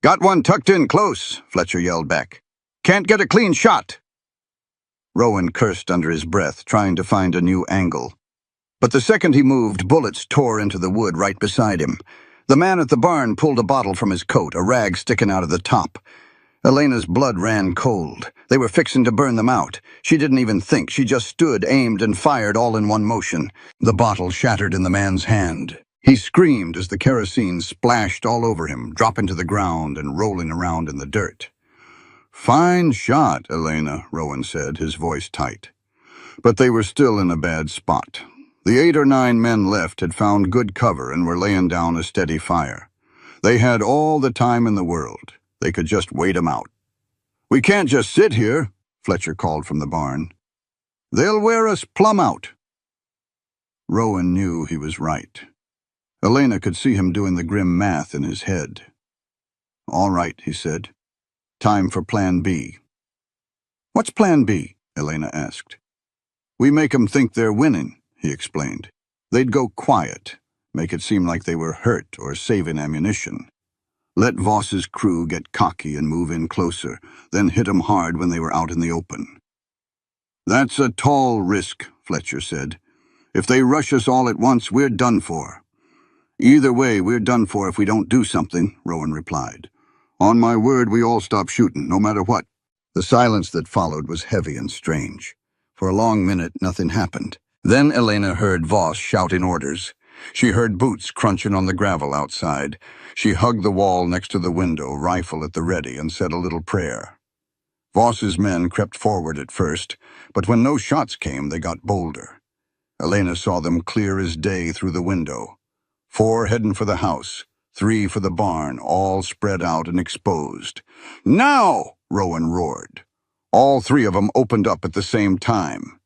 "Got one tucked in close," Fletcher yelled back. "Can't get a clean shot." Rowan cursed under his breath, trying to find a new angle. But the second he moved, bullets tore into the wood right beside him. The man at the barn pulled a bottle from his coat, a rag sticking out of the top. Elena's blood ran cold. They were fixing to burn them out. She didn't even think. She just stood, aimed, and fired all in one motion. The bottle shattered in the man's hand. He screamed as the kerosene splashed all over him, dropping to the ground and rolling around in the dirt. "Fine shot, Elena," Rowan said, his voice tight. But they were still in a bad spot. The 8 or 9 men left had found good cover and were laying down a steady fire. They had all the time in the world. They could just wait 'em out. "We can't just sit here," Fletcher called from the barn. "They'll wear us plumb out." Rowan knew he was right. Elena could see him doing the grim math in his head. "All right," he said. "Time for Plan B." "What's Plan B?" Elena asked. "We make 'em think they're winning," he explained. "They'd go quiet, make it seem like they were hurt or saving ammunition. Let Voss's crew get cocky and move in closer, then hit 'em hard when they were out in the open." "That's a tall risk," Fletcher said. "If they rush us all at once, we're done for." "Either way, we're done for if we don't do something," Rowan replied. "On my word, we all stop shooting, no matter what." The silence that followed was heavy and strange. For a long minute, nothing happened. Then Elena heard Voss shouting orders. She heard boots crunching on the gravel outside. She hugged the wall next to the window, rifle at the ready, and said a little prayer. Voss's men crept forward at first, but when no shots came, they got bolder. Elena saw them clear as day through the window. 4 heading for the house, 3 for the barn, all spread out and exposed. "Now!" Rowan roared. All 3 of them opened up at the same time.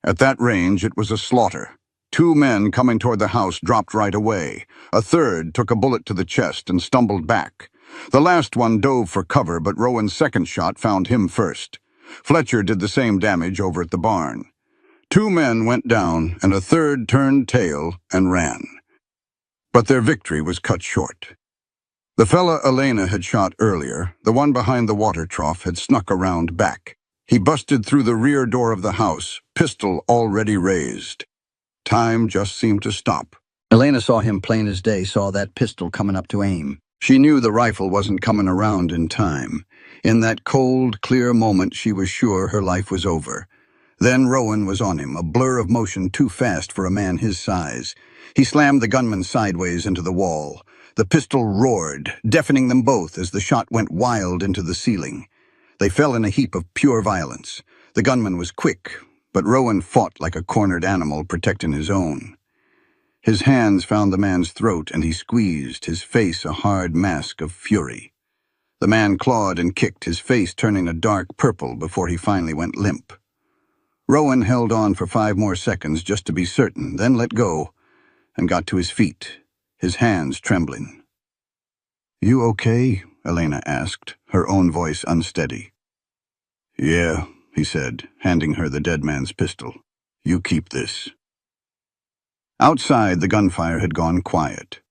At that range, it was a slaughter. 2 men coming toward the house dropped right away. A third took a bullet to the chest and stumbled back. The last one dove for cover, but Rowan's second shot found him first. Fletcher did the same damage over at the barn. 2 men went down, and a third turned tail and ran. But their victory was cut short. The fella Elena had shot earlier, the one behind the water trough, had snuck around back. He busted through the rear door of the house, pistol already raised. Time just seemed to stop. Elena saw him plain as day, saw that pistol coming up to aim. She knew the rifle wasn't coming around in time. In that cold, clear moment, she was sure her life was over. Then Rowan was on him, a blur of motion too fast for a man his size. He slammed the gunman sideways into the wall. The pistol roared, deafening them both as the shot went wild into the ceiling. They fell in a heap of pure violence. The gunman was quick, but Rowan fought like a cornered animal protecting his own. His hands found the man's throat and he squeezed, his face a hard mask of fury. The man clawed and kicked, his face turning a dark purple before he finally went limp. Rowan held on for 5 more seconds just to be certain, then let go, and got to his feet, his hands trembling. "You okay?" Elena asked, her own voice unsteady. "Yeah," he said, handing her the dead man's pistol. "You keep this." Outside, the gunfire had gone quiet.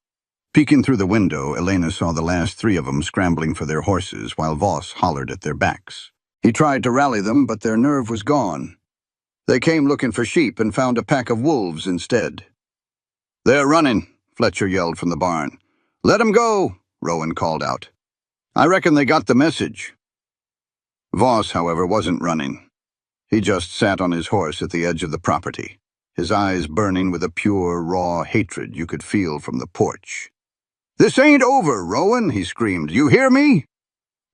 Peeking through the window, Elena saw the last 3 of them scrambling for their horses while Voss hollered at their backs. He tried to rally them, but their nerve was gone. They came looking for sheep and found a pack of wolves instead. "They're running," Fletcher yelled from the barn. "Let 'em go," Rowan called out. "I reckon they got the message." Voss, however, wasn't running. He just sat on his horse at the edge of the property, his eyes burning with a pure, raw hatred you could feel from the porch. "This ain't over, Rowan," he screamed. "You hear me?"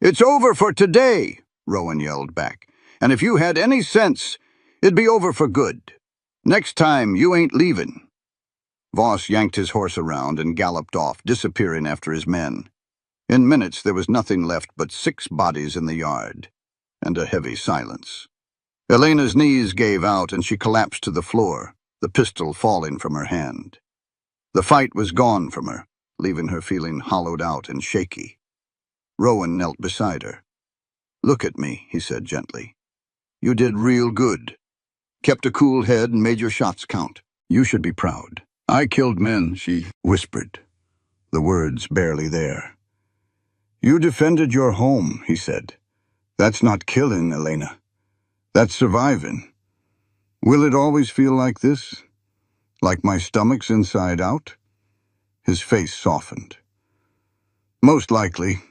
"It's over for today," Rowan yelled back. "And if you had any sense, it'd be over for good. Next time, you ain't leaving." Voss yanked his horse around and galloped off, disappearing after his men. In minutes, there was nothing left but 6 bodies in the yard, and a heavy silence. Elena's knees gave out and she collapsed to the floor, the pistol falling from her hand. The fight was gone from her, leaving her feeling hollowed out and shaky. Rowan knelt beside her. "Look at me," he said gently. "You did real good. Kept a cool head and made your shots count. You should be proud." "I killed men," she whispered, the words barely there. "You defended your home," he said. "That's not killing, Elena. That's surviving. Will it always feel like this? Like my stomach's inside out?" His face softened. "Most likely.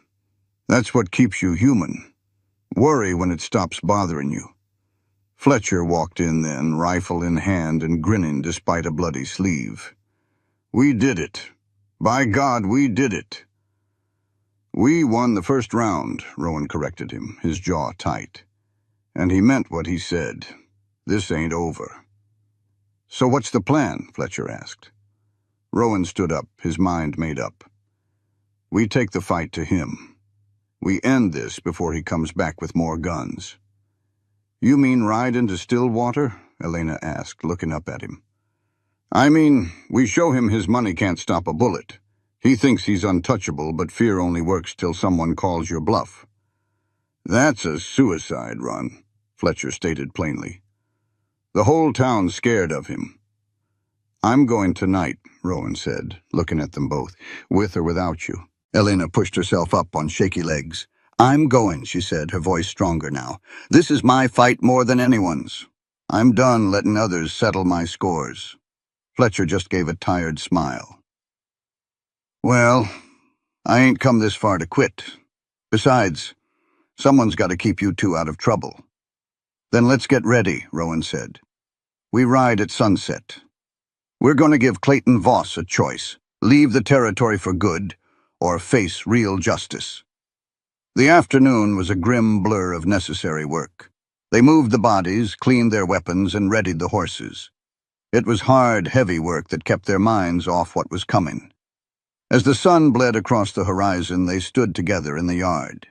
That's what keeps you human. Worry when it stops bothering you." Fletcher walked in then, rifle in hand and grinning despite a bloody sleeve. "We did it. By God, we did it." "We won the first round," Rowan corrected him, his jaw tight. "And he meant what he said. This ain't over." "So what's the plan?" Fletcher asked. Rowan stood up, his mind made up. "We take the fight to him. We end this before he comes back with more guns." "You mean ride into Stillwater?" Elena asked, looking up at him. "I mean, we show him his money can't stop a bullet. He thinks he's untouchable, but fear only works till someone calls your bluff." "That's a suicide run," Fletcher stated plainly. "The whole town's scared of him." "I'm going tonight," Rowan said, looking at them both, "with or without you." Elena pushed herself up on shaky legs. "I'm going," she said, her voice stronger now. "This is my fight more than anyone's. I'm done letting others settle my scores." Fletcher just gave a tired smile. "Well, I ain't come this far to quit. Besides, someone's got to keep you two out of trouble." "Then let's get ready," Rowan said. "We ride at sunset. We're going to give Clayton Voss a choice: leave the territory for good or face real justice." The afternoon was a grim blur of necessary work. They moved the bodies, cleaned their weapons, and readied the horses. It was hard, heavy work that kept their minds off what was coming. As the sun bled across the horizon, they stood together in the yard.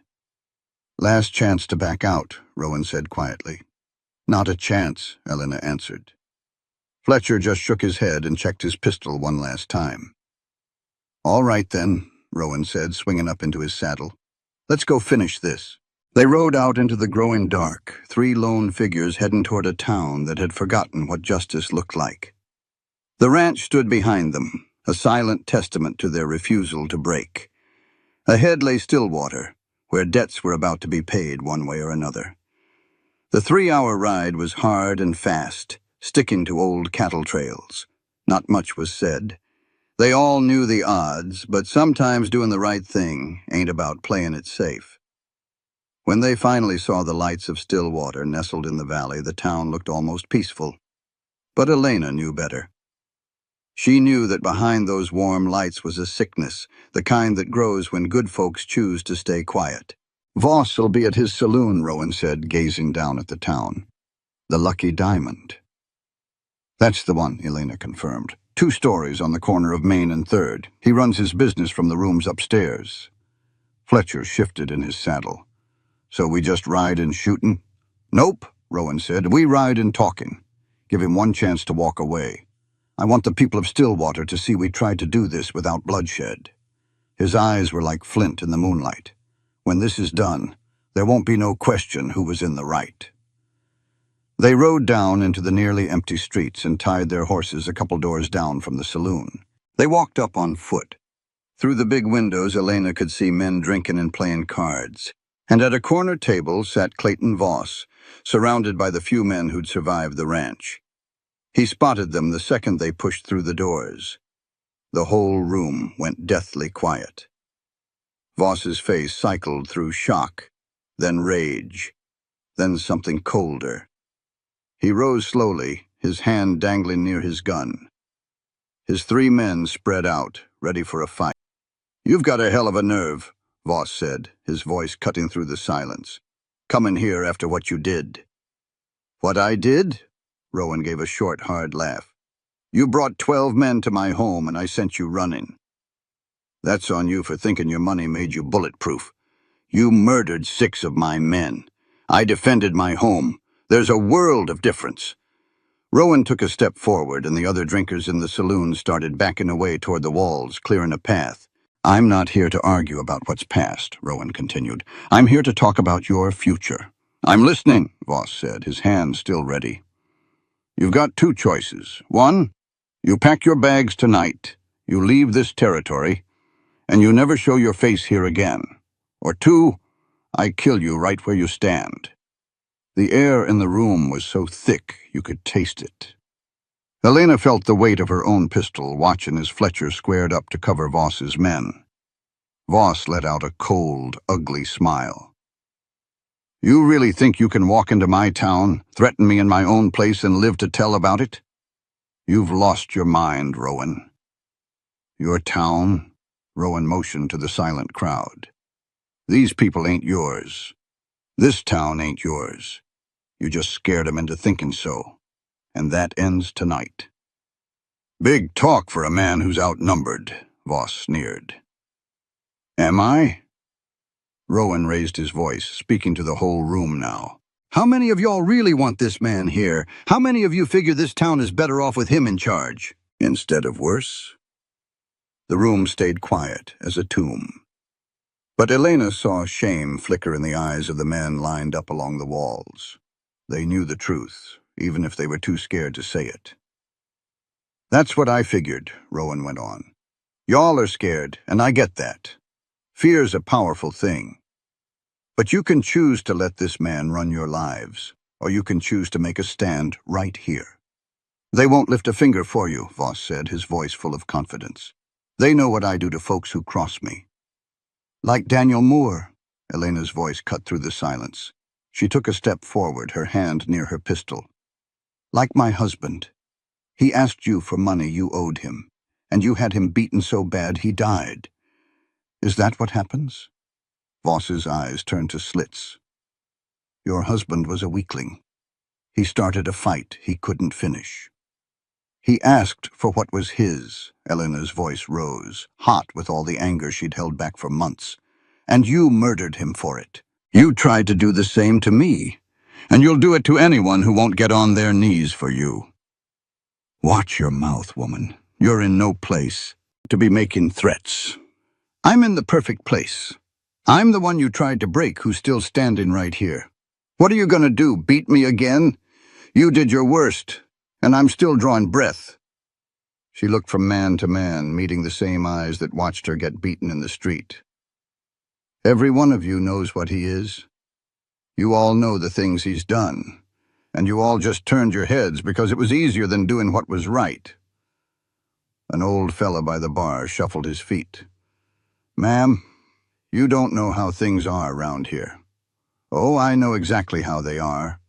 "Last chance to back out," Rowan said quietly. "Not a chance," Elena answered. Fletcher just shook his head and checked his pistol one last time. "All right then," Rowan said, swinging up into his saddle. "Let's go finish this." They rode out into the growing dark, 3 lone figures heading toward a town that had forgotten what justice looked like. The ranch stood behind them, a silent testament to their refusal to break. Ahead lay Stillwater, where debts were about to be paid one way or another. The 3-hour ride was hard and fast, sticking to old cattle trails. Not much was said. They all knew the odds, but sometimes doing the right thing ain't about playing it safe. When they finally saw the lights of Stillwater nestled in the valley, the town looked almost peaceful. But Elena knew better. She knew that behind those warm lights was a sickness, the kind that grows when good folks choose to stay quiet. "Voss'll be at his saloon," Rowan said, gazing down at the town. "The Lucky Diamond." "That's the one," Elena confirmed. 2 stories on the corner of Main and 3rd. He runs his business from the rooms upstairs. Fletcher shifted in his saddle. "So we just ride in shooting?" "Nope," Rowan said. "We ride in talking. Give him one chance to walk away. I want the people of Stillwater to see we tried to do this without bloodshed." His eyes were like flint in the moonlight. "When this is done, there won't be no question who was in the right." They rode down into the nearly empty streets and tied their horses a couple doors down from the saloon. They walked up on foot. Through the big windows, Elena could see men drinking and playing cards. And at a corner table sat Clayton Voss, surrounded by the few men who'd survived the ranch. He spotted them the second they pushed through the doors. The whole room went deathly quiet. Voss's face cycled through shock, then rage. then something colder. He rose slowly, his hand dangling near his gun. His 3 men spread out, ready for a fight. "You've got a hell of a nerve," Voss said, his voice cutting through the silence. "Coming here after what you did." "What I did?" Rowan gave a short, hard laugh. "You brought 12 men to my home and I sent you running. That's on you for thinking your money made you bulletproof. You murdered 6 of my men. I defended my home. There's a world of difference." Rowan took a step forward and the other drinkers in the saloon started backing away toward the walls, clearing a path. "I'm not here to argue about what's past," Rowan continued. "I'm here to talk about your future." "I'm listening," Voss said, his hand still ready. "You've got 2 choices. 1, you pack your bags tonight, you leave this territory, and you never show your face here again. Or 2, I kill you right where you stand." The air in the room was so thick you could taste it. Elena felt the weight of her own pistol, watching as Fletcher squared up to cover Voss's men. Voss let out a cold, ugly smile. "You really think you can walk into my town, threaten me in my own place, and live to tell about it? You've lost your mind, Rowan." "Your town?" Rowan motioned to the silent crowd. "These people ain't yours. This town ain't yours. You just scared them into thinking so. And that ends tonight." "Big talk for a man who's outnumbered," Voss sneered. "Am I?" Rowan raised his voice, speaking to the whole room now. "How many of y'all really want this man here? How many of you figure this town is better off with him in charge, instead of worse?" The room stayed quiet as a tomb. But Elena saw shame flicker in the eyes of the men lined up along the walls. They knew the truth, even if they were too scared to say it. "That's what I figured," Rowan went on. "Y'all are scared, and I get that. Fear's a powerful thing. But you can choose to let this man run your lives, or you can choose to make a stand right here." "They won't lift a finger for you," Voss said, his voice full of confidence. "They know what I do to folks who cross me." "Like Daniel Moore," Elena's voice cut through the silence. She took a step forward, her hand near her pistol. "Like my husband. He asked you for money you owed him, and you had him beaten so bad he died. Is that what happens?" Voss's eyes turned to slits. "Your husband was a weakling. He started a fight he couldn't finish. He asked for what was his." Elena's voice rose, hot with all the anger she'd held back for months. "And you murdered him for it. You tried to do the same to me, and you'll do it to anyone who won't get on their knees for you." "Watch your mouth, woman. You're in no place to be making threats. I'm in the perfect place. I'm the one you tried to break who's still standing right here. What are you going to do, beat me again? You did your worst, and I'm still drawing breath." She looked from man to man, meeting the same eyes that watched her get beaten in the street. "Every one of you knows what he is. You all know the things he's done, and you all just turned your heads because it was easier than doing what was right." An old fella by the bar shuffled his feet. "Ma'am, you don't know how things are around here." "Oh, I know exactly how they are.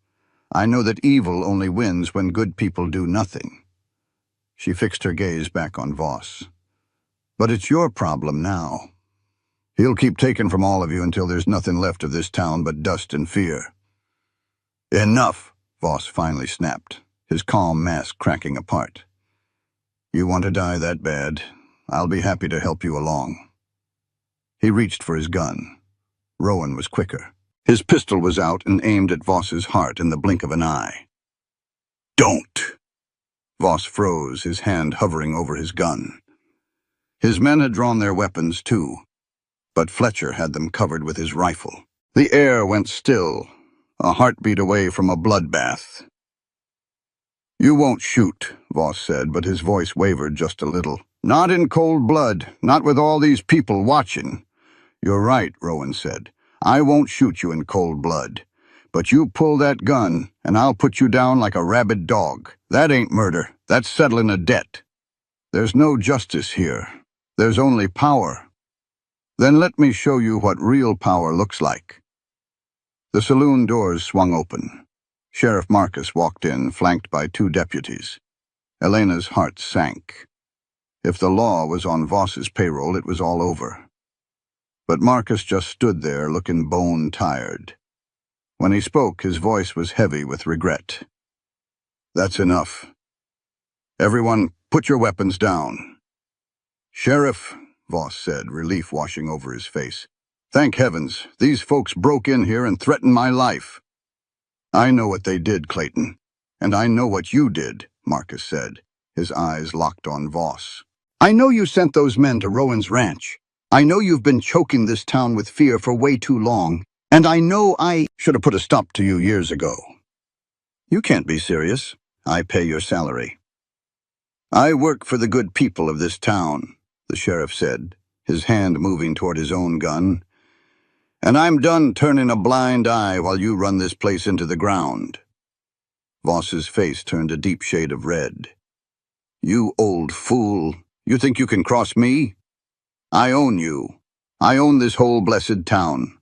I know that evil only wins when good people do nothing." She fixed her gaze back on Voss. "But it's your problem now. He'll keep taking from all of you until there's nothing left of this town but dust and fear." "Enough," Voss finally snapped, his calm mask cracking apart. "You want to die that bad? I'll be happy to help you along." He reached for his gun. Rowan was quicker. His pistol was out and aimed at Voss's heart in the blink of an eye. "Don't!" Voss froze, his hand hovering over his gun. His men had drawn their weapons too, but Fletcher had them covered with his rifle. The air went still, a heartbeat away from a bloodbath. "You won't shoot," Voss said, but his voice wavered just a little. "Not in cold blood, not with all these people watching." "You're right," Rowan said. "I won't shoot you in cold blood. But you pull that gun, and I'll put you down like a rabid dog. That ain't murder. That's settling a debt. There's no justice here. There's only power. Then let me show you what real power looks like." The saloon doors swung open. Sheriff Marcus walked in, flanked by two deputies. Elena's heart sank. If the law was on Voss's payroll, it was all over. But Marcus just stood there, looking bone-tired. When he spoke, his voice was heavy with regret. "That's enough. Everyone, put your weapons down." "Sheriff," Voss said, relief washing over his face. "Thank heavens, these folks broke in here and threatened my life." "I know what they did, Clayton. And I know what you did," Marcus said, his eyes locked on Voss. "I know you sent those men to Rowan's ranch. I know you've been choking this town with fear for way too long. And I know I should have put a stop to you years ago." "You can't be serious. I pay your salary." "I work for the good people of this town," the sheriff said, his hand moving toward his own gun. "And I'm done turning a blind eye while you run this place into the ground." Voss's face turned a deep shade of red. "You old fool. You think you can cross me? I own you. I own this whole blessed town."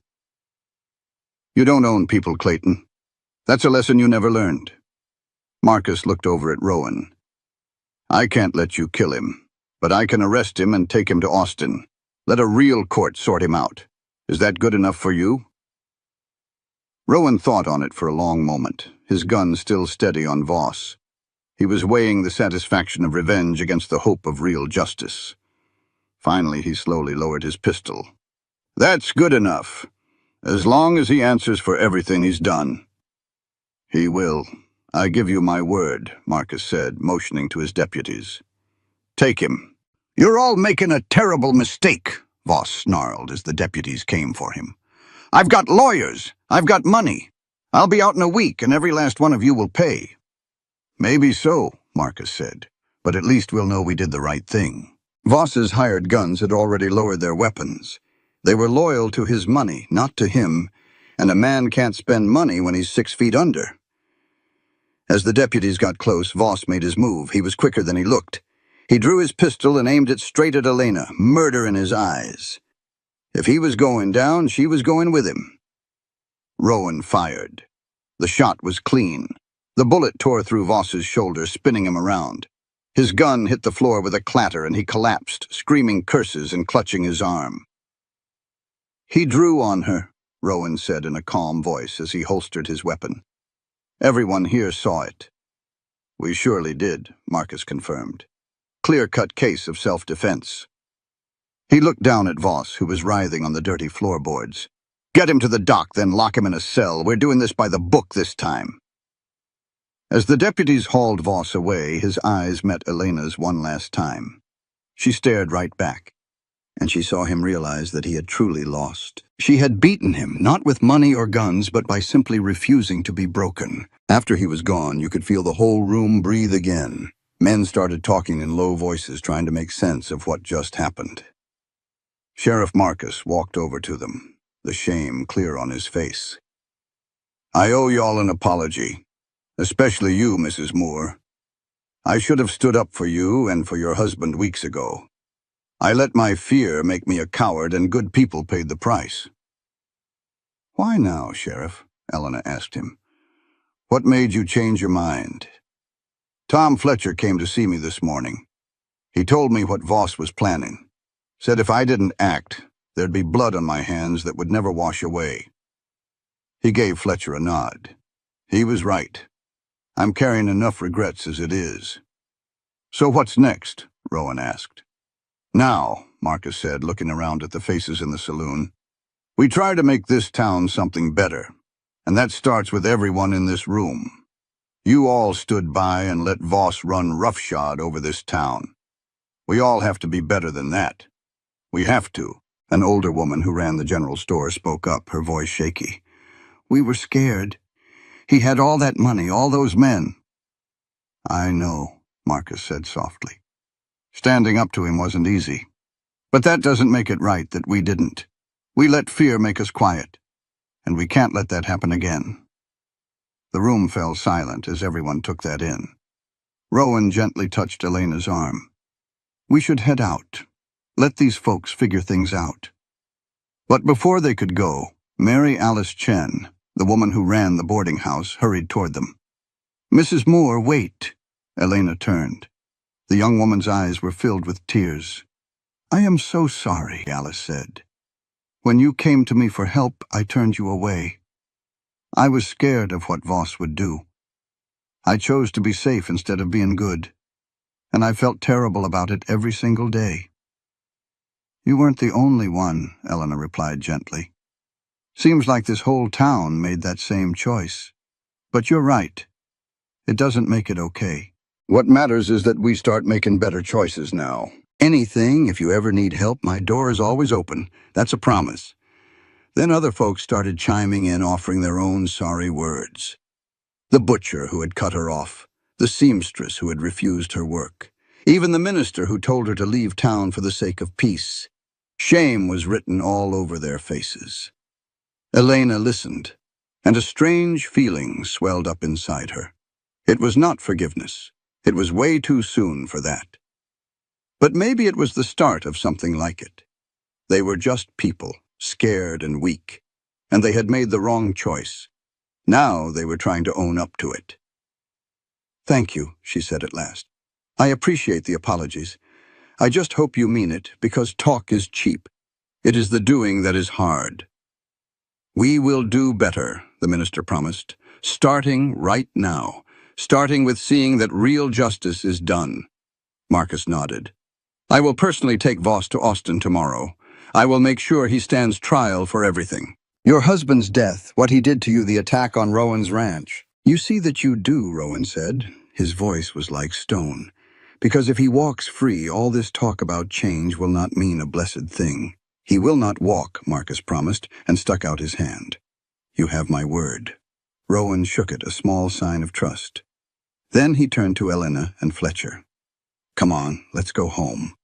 "You don't own people, Clayton. That's a lesson you never learned." Marcus looked over at Rowan. "I can't let you kill him, but I can arrest him and take him to Austin. Let a real court sort him out. Is that good enough for you?" Rowan thought on it for a long moment, his gun still steady on Voss. He was weighing the satisfaction of revenge against the hope of real justice. Finally, he slowly lowered his pistol. "That's good enough, as long as he answers for everything he's done." "He will. I give you my word," Marcus said, motioning to his deputies. "Take him." "You're all making a terrible mistake," Voss snarled as the deputies came for him. "I've got lawyers. I've got money. I'll be out in a week, and every last one of you will pay." "Maybe so," Marcus said, "but at least we'll know we did the right thing." Voss's hired guns had already lowered their weapons. They were loyal to his money, not to him, and a man can't spend money when he's 6 feet under. As the deputies got close, Voss made his move. He was quicker than he looked. He drew his pistol and aimed it straight at Elena, murder in his eyes. If he was going down, she was going with him. Rowan fired. The shot was clean. The bullet tore through Voss's shoulder, spinning him around. His gun hit the floor with a clatter, and he collapsed, screaming curses and clutching his arm. "He drew on her," Rowan said in a calm voice as he holstered his weapon. "Everyone here saw it." "We surely did," Marcus confirmed. "Clear-cut case of self-defense." He looked down at Voss, who was writhing on the dirty floorboards. "Get him to the dock, then lock him in a cell. We're doing this by the book this time." As the deputies hauled Voss away, his eyes met Elena's one last time. She stared right back, and she saw him realize that he had truly lost. She had beaten him, not with money or guns, but by simply refusing to be broken. After he was gone, you could feel the whole room breathe again. Men started talking in low voices, trying to make sense of what just happened. Sheriff Marcus walked over to them, the shame clear on his face. "I owe y'all an apology. Especially you, Mrs. Moore. I should have stood up for you and for your husband weeks ago. I let my fear make me a coward, and good people paid the price." "Why now, Sheriff?" Elena asked him. "What made you change your mind?" "Tom Fletcher came to see me this morning. He told me what Voss was planning. Said if I didn't act, there'd be blood on my hands that would never wash away." He gave Fletcher a nod. "He was right. I'm carrying enough regrets as it is." "So what's next?" Rowan asked. "Now," Marcus said, looking around at the faces in the saloon, "we try to make this town something better, and that starts with everyone in this room. You all stood by and let Voss run roughshod over this town. We all have to be better than that. We have to." An older woman who ran the general store spoke up, her voice shaky. "We were scared. He had all that money, all those men." "I know," Marcus said softly. "Standing up to him wasn't easy. But that doesn't make it right that we didn't. We let fear make us quiet, and we can't let that happen again." The room fell silent as everyone took that in. Rowan gently touched Elena's arm. "We should head out. Let these folks figure things out." But before they could go, Mary Alice Chen, The woman who ran the boarding house hurried toward them. "Mrs. Moore, wait." Elena turned. The young woman's eyes were filled with tears. "I am so sorry," Alice said. "When you came to me for help, I turned you away. I was scared of what Voss would do. I chose to be safe instead of being good, and I felt terrible about it every single day." "You weren't the only one," Elena replied gently. "Seems like this whole town made that same choice. But you're right. It doesn't make it okay. What matters is that we start making better choices now. Anything, if you ever need help, my door is always open. That's a promise." Then other folks started chiming in, offering their own sorry words. The butcher who had cut her off, the seamstress who had refused her work, even the minister who told her to leave town for the sake of peace. Shame was written all over their faces. Elena listened, and a strange feeling swelled up inside her. It was not forgiveness. It was way too soon for that. But maybe it was the start of something like it. They were just people, scared and weak, and they had made the wrong choice. Now they were trying to own up to it. "Thank you," she said at last. "I appreciate the apologies. I just hope you mean it, because talk is cheap. It is the doing that is hard." "We will do better," the minister promised, "starting right now, starting with seeing that real justice is done." Marcus nodded. "I will personally take Voss to Austin tomorrow. I will make sure he stands trial for everything. Your husband's death, what he did to you, the attack on Rowan's ranch." "You see that you do," Rowan said. His voice was like stone. "Because if he walks free, all this talk about change will not mean a blessed thing." "He will not walk," Marcus promised, and stuck out his hand. "You have my word." Rowan shook it, a small sign of trust. Then he turned to Elena and Fletcher. "Come on, let's go home."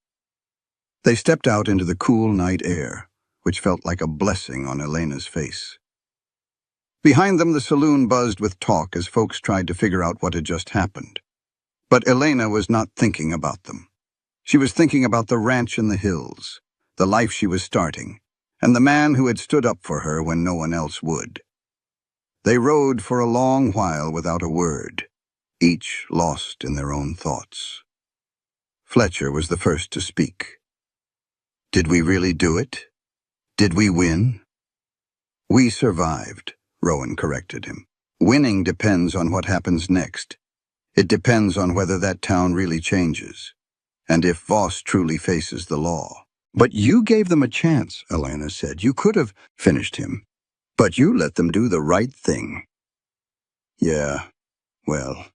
They stepped out into the cool night air, which felt like a blessing on Elena's face. Behind them, the saloon buzzed with talk as folks tried to figure out what had just happened. But Elena was not thinking about them. She was thinking about the ranch in the hills, the life she was starting, and the man who had stood up for her when no one else would. They rode for a long while without a word, each lost in their own thoughts. Fletcher was the first to speak. "Did we really do it? Did we win?" "We survived," Rowan corrected him. "Winning depends on what happens next. It depends on whether that town really changes, and if Voss truly faces the law." "But you gave them a chance," Elena said. "You could have finished him, but you let them do the right thing." "Yeah, well,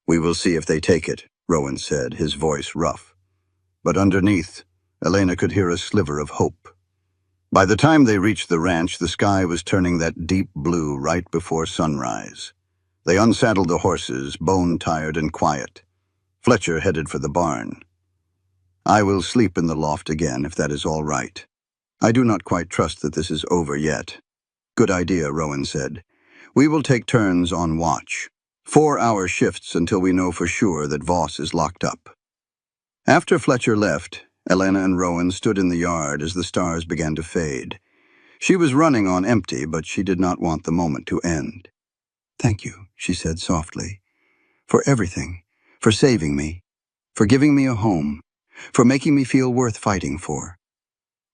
we will see if they take it," Rowan said, his voice rough. But underneath, Elena could hear a sliver of hope. By the time they reached the ranch, the sky was turning that deep blue right before sunrise. They unsaddled the horses, bone-tired and quiet. Fletcher headed for the barn. "I will sleep in the loft again, if that is all right. I do not quite trust that this is over yet." "Good idea," Rowan said. "We will take turns on watch. 4-hour shifts until we know for sure that Voss is locked up." After Fletcher left, Elena and Rowan stood in the yard as the stars began to fade. She was running on empty, but she did not want the moment to end. "Thank you," she said softly, "for everything, for saving me, for giving me a home, for making me feel worth fighting for."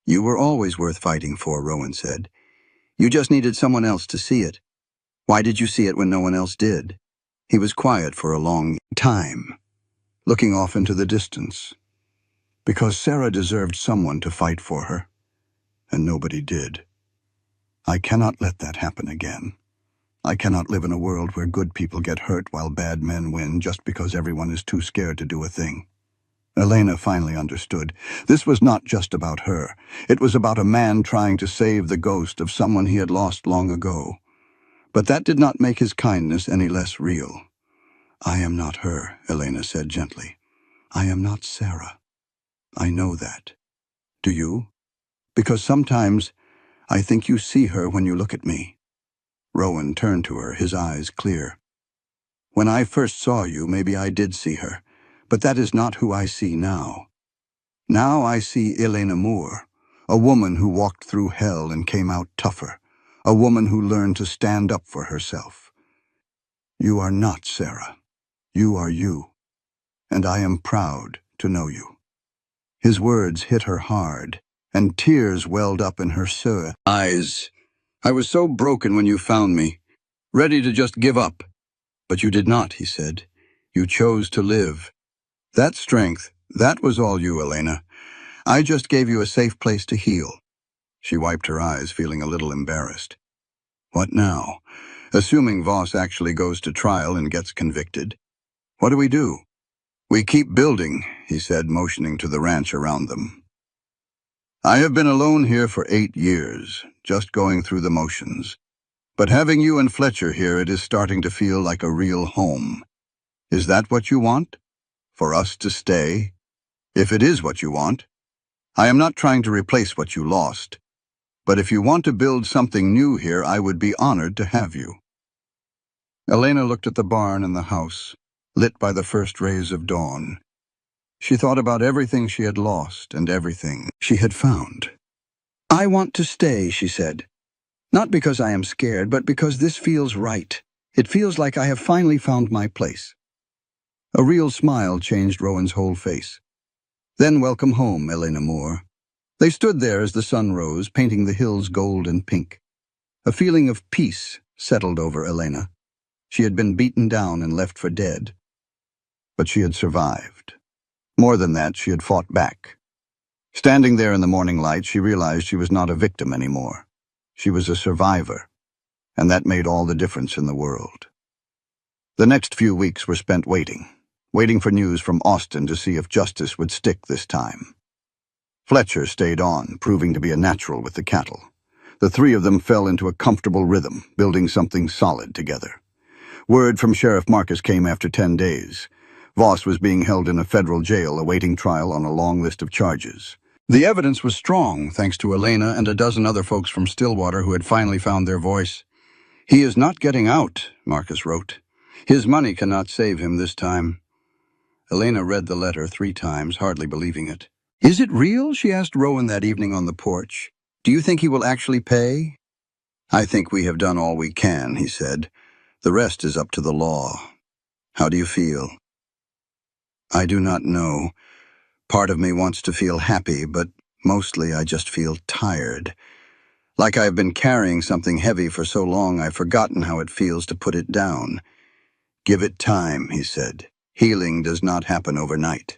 "You were always worth fighting for," Rowan said. "You just needed someone else to see it. Why did you see it when no one else did?" He was quiet for a long time, looking off into the distance. "Because Sarah deserved someone to fight for her, and nobody did. I cannot let that happen again. I cannot live in a world where good people get hurt while bad men win just because everyone is too scared to do a thing." Elena finally understood. This was not just about her. It was about a man trying to save the ghost of someone he had lost long ago. But that did not make his kindness any less real. "I am not her," Elena said gently. "I am not Sarah. I know that. Do you? Because sometimes I think you see her when you look at me." Rowan turned to her, his eyes clear. "When I first saw you, maybe I did see her, but that is not who I see now. Now I see Elena Moore, a woman who walked through hell and came out tougher, a woman who learned to stand up for herself. You are not Sarah. You are you, and I am proud to know you. His words hit her hard, and tears welled up in her eyes. I was so broken when you found me, ready to just give up. But you did not, he said. You chose to live. That strength, that was all you, Elena. I just gave you a safe place to heal. She wiped her eyes, feeling a little embarrassed. What now? Assuming Voss actually goes to trial and gets convicted. What do we do? We keep building, he said, motioning to the ranch around them. I have been alone here for 8 years, just going through the motions. But having you and Fletcher here, it is starting to feel like a real home. Is that what you want? For us to stay? If it is what you want. I am not trying to replace what you lost. But if you want to build something new here, I would be honored to have you. Elena looked at the barn and the house, lit by the first rays of dawn. She thought about everything she had lost and everything she had found. I want to stay, she said. Not because I am scared, but because this feels right. It feels like I have finally found my place. A real smile changed Rowan's whole face. Then welcome home, Elena Moore. They stood there as the sun rose, painting the hills gold and pink. A feeling of peace settled over Elena. She had been beaten down and left for dead. But she had survived. More than that, she had fought back. Standing there in the morning light, she realized she was not a victim anymore. She was a survivor, and that made all the difference in the world. The next few weeks were spent waiting for news from Austin to see if justice would stick this time. Fletcher stayed on, proving to be a natural with the cattle. The three of them fell into a comfortable rhythm, building something solid together. Word from Sheriff Marcus came after 10 days. Voss was being held in a federal jail awaiting trial on a long list of charges. The evidence was strong, thanks to Elena and a dozen other folks from Stillwater who had finally found their voice. He is not getting out, Marcus wrote. His money cannot save him this time. Elena read the letter 3 times, hardly believing it. Is it real? She asked Rowan that evening on the porch. Do you think he will actually pay? I think we have done all we can, he said. The rest is up to the law. How do you feel? I do not know. Part of me wants to feel happy, but mostly I just feel tired. Like I have been carrying something heavy for so long I've forgotten how it feels to put it down. Give it time, he said. Healing does not happen overnight.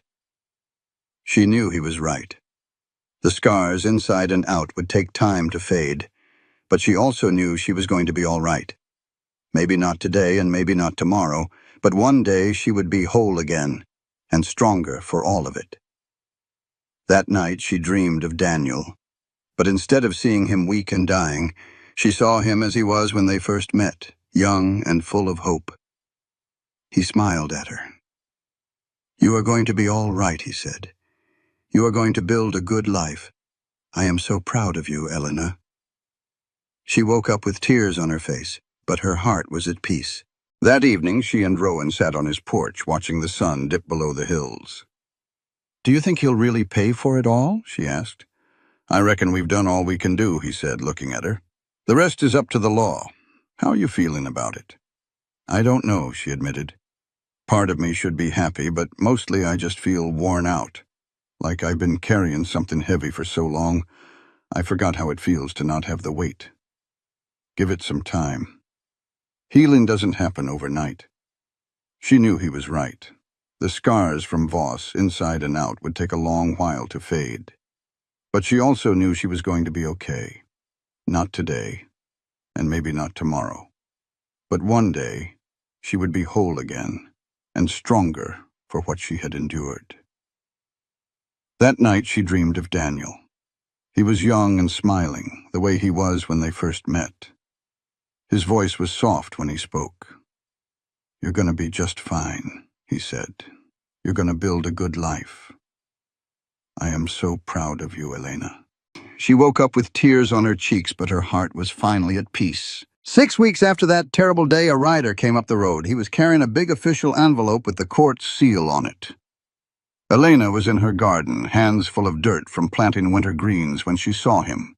She knew he was right. The scars inside and out would take time to fade, but she also knew she was going to be all right. Maybe not today and maybe not tomorrow, but one day she would be whole again, and stronger for all of it. That night she dreamed of Daniel, but instead of seeing him weak and dying, she saw him as he was when they first met, young and full of hope. He smiled at her. You are going to be all right, he said. You are going to build a good life. I am so proud of you, Elena. She woke up with tears on her face, but her heart was at peace. That evening, she and Rowan sat on his porch, watching the sun dip below the hills. Do you think he'll really pay for it all? She asked. I reckon we've done all we can do, he said, looking at her. The rest is up to the law. How are you feeling about it? I don't know, she admitted. Part of me should be happy, but mostly I just feel worn out. Like I've been carrying something heavy for so long, I forgot how it feels to not have the weight. Give it some time. Healing doesn't happen overnight. She knew he was right. The scars from Voss, inside and out, would take a long while to fade. But she also knew she was going to be okay. Not today, and maybe not tomorrow. But one day, she would be whole again, and stronger for what she had endured. That night she dreamed of Daniel. He was young and smiling, the way he was when they first met. His voice was soft when he spoke. You're going to be just fine, he said. You're going to build a good life. I am so proud of you, Elena. She woke up with tears on her cheeks, but her heart was finally at peace. 6 weeks after that terrible day, a rider came up the road. He was carrying a big official envelope with the court's seal on it. Elena was in her garden, hands full of dirt from planting winter greens, when she saw him.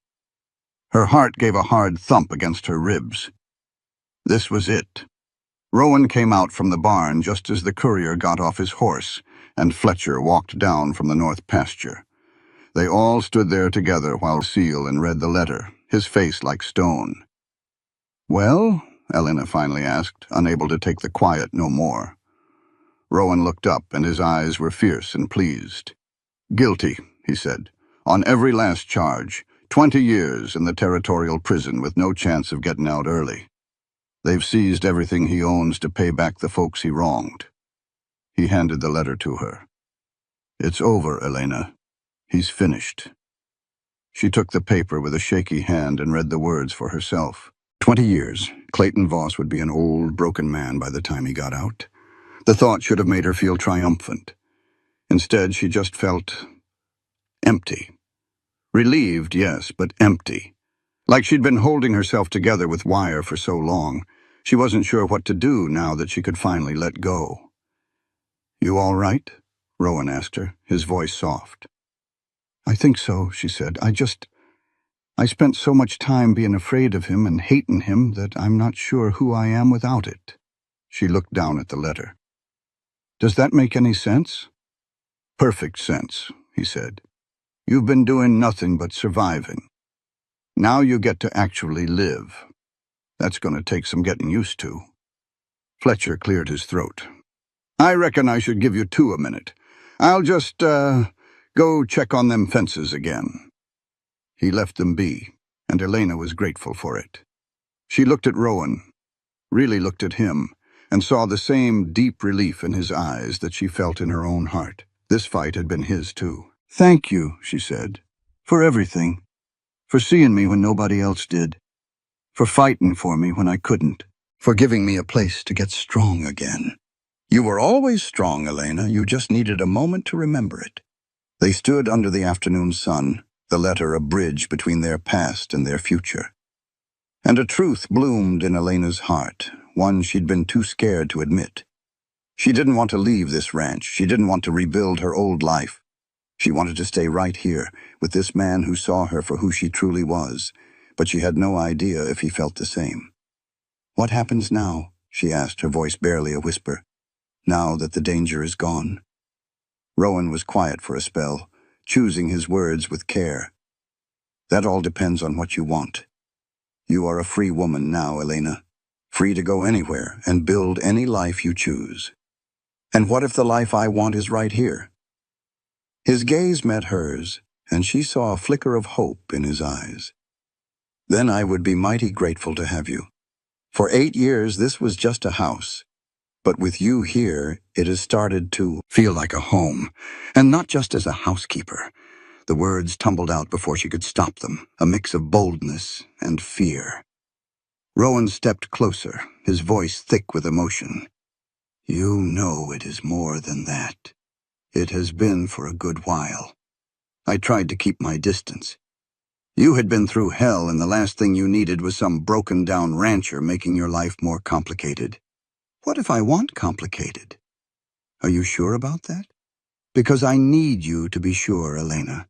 Her heart gave a hard thump against her ribs. This was it. Rowan came out from the barn just as the courier got off his horse, and Fletcher walked down from the north pasture. They all stood there together while Seal read the letter, his face like stone. "Well?" Elena finally asked, unable to take the quiet no more. Rowan looked up, and his eyes were fierce and pleased. "Guilty," he said, "on every last charge. 20 years in the territorial prison with no chance of getting out early. They've seized everything he owns to pay back the folks he wronged." He handed the letter to her. "It's over, Elena. He's finished." She took the paper with a shaky hand and read the words for herself. 20 years. Clayton Voss would be an old, broken man by the time he got out. The thought should have made her feel triumphant. Instead, she just felt empty. Relieved, yes, but empty. Like she'd been holding herself together with wire for so long. She wasn't sure what to do now that she could finally let go. "You all right?" Rowan asked her, his voice soft. "I think so," she said. I spent so much time being afraid of him and hating him that I'm not sure who I am without it." She looked down at the letter. "Does that make any sense?" "Perfect sense," he said. "You've been doing nothing but surviving. Now you get to actually live. That's going to take some getting used to." Fletcher cleared his throat. "I reckon I should give you two a minute. I'll just, go check on them fences again." He left them be, and Elena was grateful for it. She looked at Rowan, really looked at him, and saw the same deep relief in his eyes that she felt in her own heart. This fight had been his, too. "Thank you," she said, "for everything. For seeing me when nobody else did. For fighting for me when I couldn't. For giving me a place to get strong again." "You were always strong, Elena. You just needed a moment to remember it." They stood under the afternoon sun, the letter a bridge between their past and their future. And a truth bloomed in Elena's heart, one she'd been too scared to admit. She didn't want to leave this ranch. She didn't want to rebuild her old life. She wanted to stay right here, with this man who saw her for who she truly was, but she had no idea if he felt the same. "What happens now?" she asked, her voice barely a whisper. "Now that the danger is gone?" Rowan was quiet for a spell, choosing his words with care. "That all depends on what you want. You are a free woman now, Elena. Free to go anywhere and build any life you choose. And what if the life I want is right here?" His gaze met hers, and she saw a flicker of hope in his eyes. "Then I would be mighty grateful to have you. For 8 years this was just a house. But with you here, it has started to feel like a home, and not just as a housekeeper." The words tumbled out before she could stop them, a mix of boldness and fear. Rowan stepped closer, his voice thick with emotion. "You know it is more than that. It has been for a good while. I tried to keep my distance. You had been through hell, and the last thing you needed was some broken-down rancher making your life more complicated. What if I want complicated? Are you sure about that? Because I need you to be sure, Elena.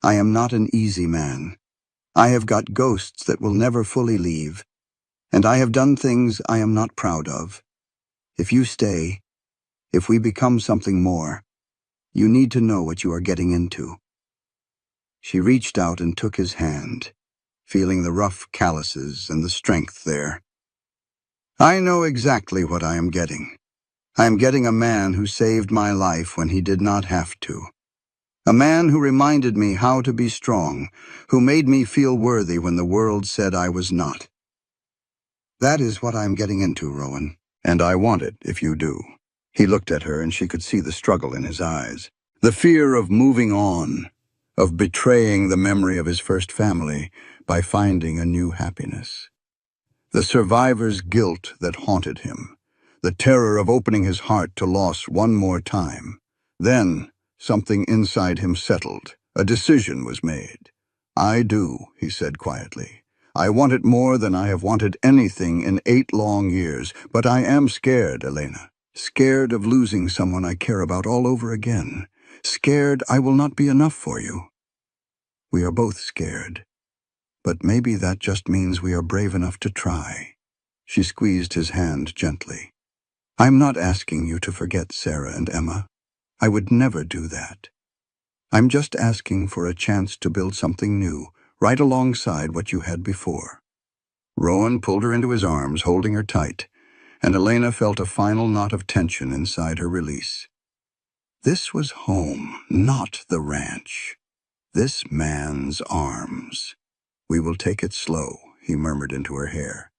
I am not an easy man. I have got ghosts that will never fully leave, and I have done things I am not proud of. If you stay, if we become something more, you need to know what you are getting into." She reached out and took his hand, feeling the rough calluses and the strength there. "I know exactly what I am getting. I am getting a man who saved my life when he did not have to. A man who reminded me how to be strong, who made me feel worthy when the world said I was not. That is what I am getting into, Rowan, and I want it if you do." He looked at her, and she could see the struggle in his eyes. The fear of moving on, of betraying the memory of his first family by finding a new happiness. The survivor's guilt that haunted him. The terror of opening his heart to loss one more time. Then, something inside him settled. A decision was made. "I do," he said quietly. "I want it more than I have wanted anything in 8 long years, but I am scared, Elena. Scared of losing someone I care about all over again. Scared I will not be enough for you. We are both scared. But maybe that just means we are brave enough to try. She squeezed his hand gently. I'm not asking you to forget Sarah and Emma. I would never do that. I'm just asking for a chance to build something new, right alongside what you had before. Rowan pulled her into his arms, holding her tight, and Elena felt a final knot of tension inside her release. This was home, not the ranch. This man's arms. We will take it slow, he murmured into her hair.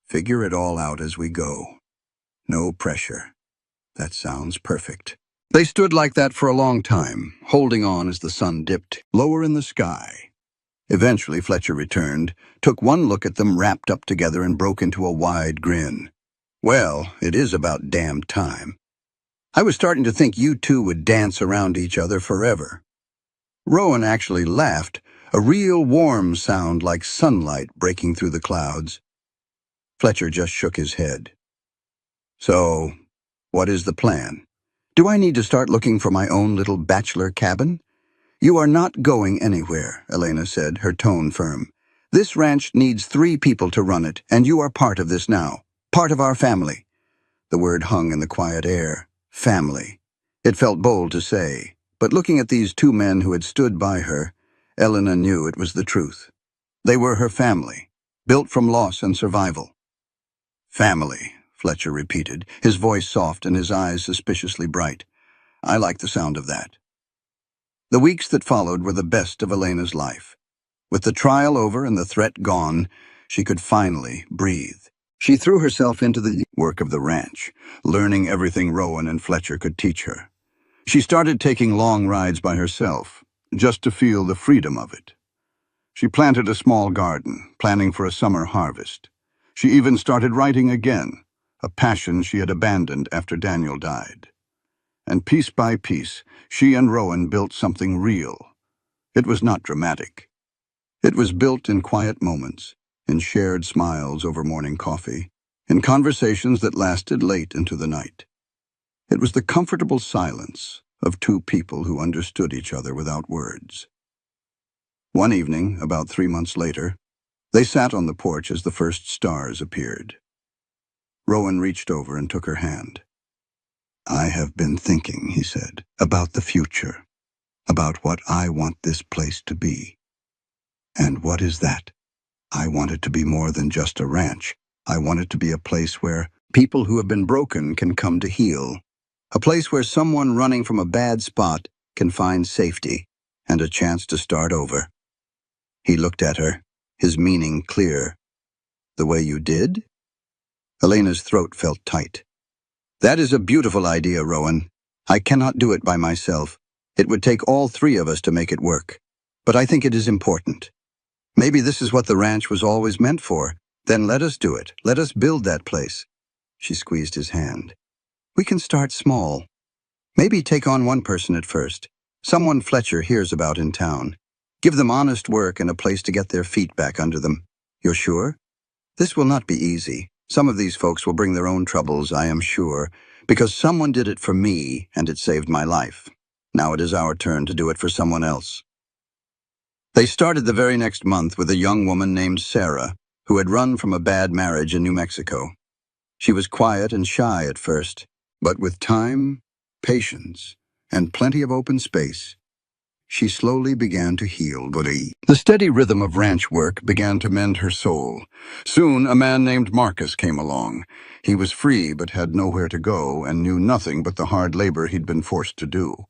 Figure it all out as we go. No pressure. That sounds perfect. They stood like that for a long time, holding on as the sun dipped lower in the sky. Eventually, Fletcher returned, took one look at them wrapped up together and broke into a wide grin. Well, it is about damn time. I was starting to think you two would dance around each other forever. Rowan actually laughed, a real warm sound like sunlight breaking through the clouds. Fletcher just shook his head. So, what is the plan? Do I need to start looking for my own little bachelor cabin? You are not going anywhere, Elena said, her tone firm. This ranch needs 3 people to run it, and you are part of this now. Part of our family. The word hung in the quiet air. Family. It felt bold to say, but looking at these 2 men who had stood by her, Elena knew it was the truth. They were her family, built from loss and survival. Family, Fletcher repeated, his voice soft and his eyes suspiciously bright. I like the sound of that. The weeks that followed were the best of Elena's life. With the trial over and the threat gone, she could finally breathe. She threw herself into the work of the ranch, learning everything Rowan and Fletcher could teach her. She started taking long rides by herself, just to feel the freedom of it. She planted a small garden, planning for a summer harvest. She even started writing again, a passion she had abandoned after Daniel died. And piece by piece, she and Rowan built something real. It was not dramatic. It was built in quiet moments, in shared smiles over morning coffee, in conversations that lasted late into the night. It was the comfortable silence of 2 people who understood each other without words. One evening, about 3 months later, they sat on the porch as the first stars appeared. Rowan reached over and took her hand. I have been thinking, he said, about the future, about what I want this place to be. And what is that? I want it to be more than just a ranch. I want it to be a place where people who have been broken can come to heal. A place where someone running from a bad spot can find safety and a chance to start over. He looked at her, his meaning clear. The way you did? Elena's throat felt tight. That is a beautiful idea, Rowan. I cannot do it by myself. It would take all 3 of us to make it work. But I think it is important. Maybe this is what the ranch was always meant for. Then let us do it. Let us build that place. She squeezed his hand. We can start small. Maybe take on 1 person at first. Someone Fletcher hears about in town. Give them honest work and a place to get their feet back under them. You're sure? This will not be easy. Some of these folks will bring their own troubles, I am sure, because someone did it for me and it saved my life. Now it is our turn to do it for someone else. They started the very next month with a young woman named Sarah, who had run from a bad marriage in New Mexico. She was quiet and shy at first, but with time, patience, and plenty of open space, she slowly began to heal. The steady rhythm of ranch work began to mend her soul. Soon, a man named Marcus came along. He was free but had nowhere to go and knew nothing but the hard labor he'd been forced to do.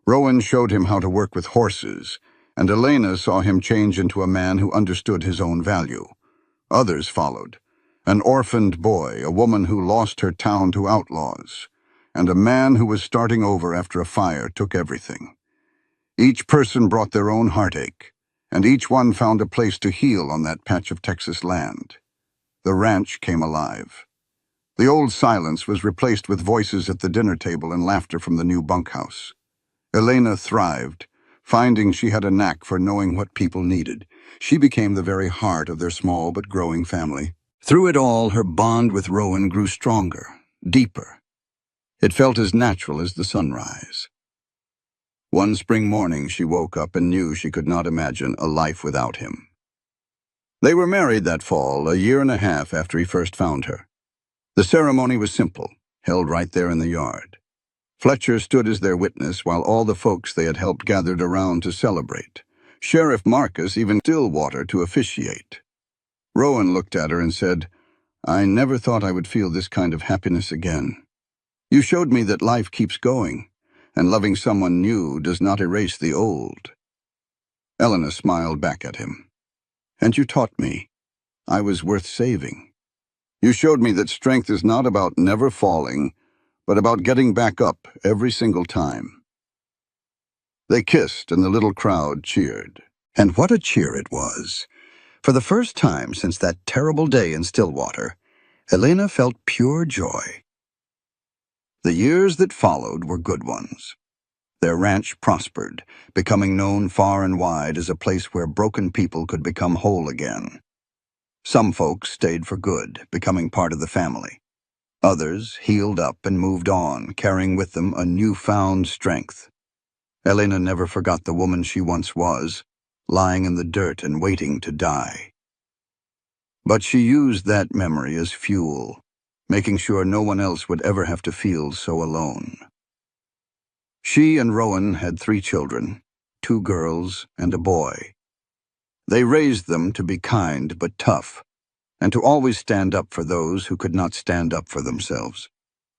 Rowan showed him how to work with horses, and Elena saw him change into a man who understood his own value. Others followed. An orphaned boy, a woman who lost her town to outlaws, and a man who was starting over after a fire took everything. Each person brought their own heartache, and each one found a place to heal on that patch of Texas land. The ranch came alive. The old silence was replaced with voices at the dinner table and laughter from the new bunkhouse. Elena thrived, finding she had a knack for knowing what people needed. She became the very heart of their small but growing family. Through it all, her bond with Rowan grew stronger, deeper. It felt as natural as the sunrise. One spring morning, she woke up and knew she could not imagine a life without him. They were married that fall, a year and a half after he first found her. The ceremony was simple, held right there in the yard. Fletcher stood as their witness while all the folks they had helped gathered around to celebrate. Sheriff Marcus even Stillwater to officiate. Rowan looked at her and said, "I never thought I would feel this kind of happiness again. You showed me that life keeps going, and loving someone new does not erase the old." Elena smiled back at him. "And you taught me I was worth saving. You showed me that strength is not about never falling, but about getting back up every single time." They kissed, and the little crowd cheered. And what a cheer it was! For the first time since that terrible day in Stillwater, Elena felt pure joy. The years that followed were good ones. Their ranch prospered, becoming known far and wide as a place where broken people could become whole again. Some folks stayed for good, becoming part of the family. Others healed up and moved on, carrying with them a newfound strength. Elena never forgot the woman she once was, lying in the dirt and waiting to die. But she used that memory as fuel, making sure no one else would ever have to feel so alone. She and Rowan had 3 children, 2 girls and a boy. They raised them to be kind but tough, and to always stand up for those who could not stand up for themselves.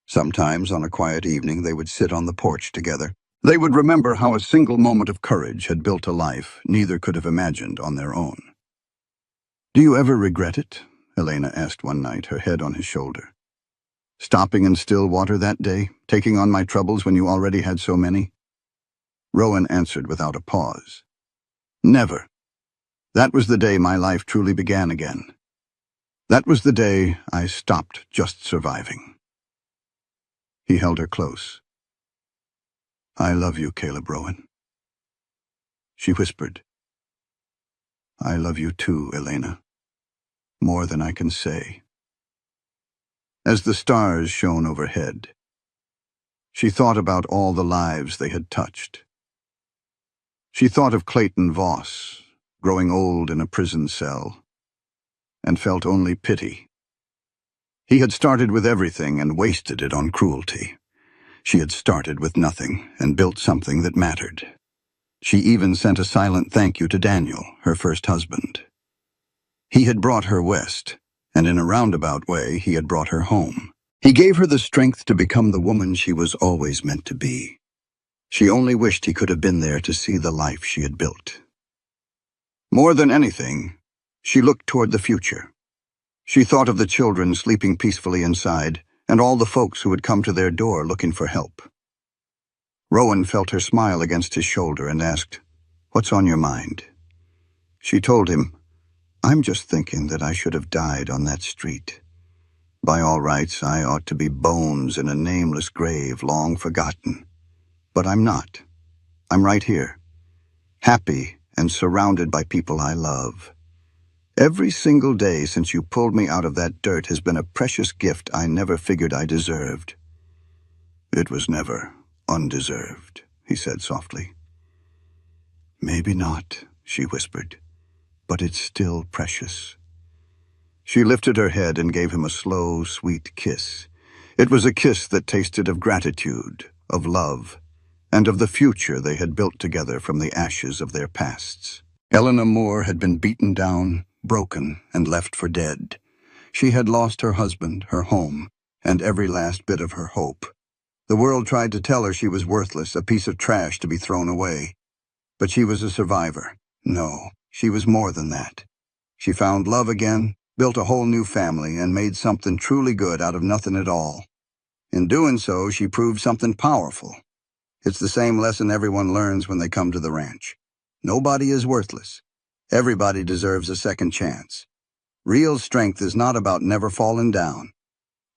Sometimes, on a quiet evening, they would sit on the porch together. They would remember how a single moment of courage had built a life neither could have imagined on their own. "Do you ever regret it?" Elena asked one night, her head on his shoulder. "Stopping in Stillwater that day, taking on my troubles when you already had so many?" Rowan answered without a pause. "Never. That was the day my life truly began again. That was the day I stopped just surviving." He held her close. "I love you, Caleb Rowan." She whispered, "I love you too, Elena. More than I can say." As the stars shone overhead, she thought about all the lives they had touched. She thought of Clayton Voss, growing old in a prison cell, and felt only pity. He had started with everything and wasted it on cruelty. She had started with nothing and built something that mattered. She even sent a silent thank you to Daniel, her first husband. He had brought her west, and in a roundabout way, he had brought her home. He gave her the strength to become the woman she was always meant to be. She only wished he could have been there to see the life she had built. More than anything, she looked toward the future. She thought of the children sleeping peacefully inside, and all the folks who would come to their door looking for help. Rowan felt her smile against his shoulder and asked, "What's on your mind?" She told him, "I'm just thinking that I should have died on that street. By all rights, I ought to be bones in a nameless grave long forgotten. But I'm not. I'm right here, happy and surrounded by people I love. Every single day since you pulled me out of that dirt has been a precious gift I never figured I deserved." "It was never undeserved," he said softly. "Maybe not," she whispered, "but it's still precious." She lifted her head and gave him a slow, sweet kiss. It was a kiss that tasted of gratitude, of love, and of the future they had built together from the ashes of their pasts. Elena Moore had been beaten down, broken, and left for dead. She had lost her husband, her home, and every last bit of her hope. The world tried to tell her she was worthless, a piece of trash to be thrown away. But she was a survivor. No, she was more than that. She found love again, built a whole new family, and made something truly good out of nothing at all. In doing so, she proved something powerful. It's the same lesson everyone learns when they come to the ranch. Nobody is worthless. Everybody deserves a second chance. Real strength is not about never falling down.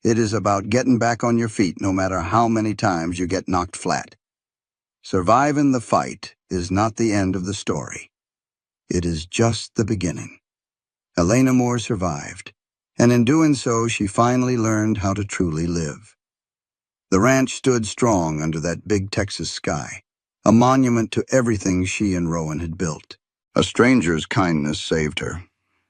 It is about getting back on your feet no matter how many times you get knocked flat. Surviving the fight is not the end of the story. It is just the beginning. Elena Moore survived, and in doing so, she finally learned how to truly live. The ranch stood strong under that big Texas sky, a monument to everything she and Rowan had built. A stranger's kindness saved her,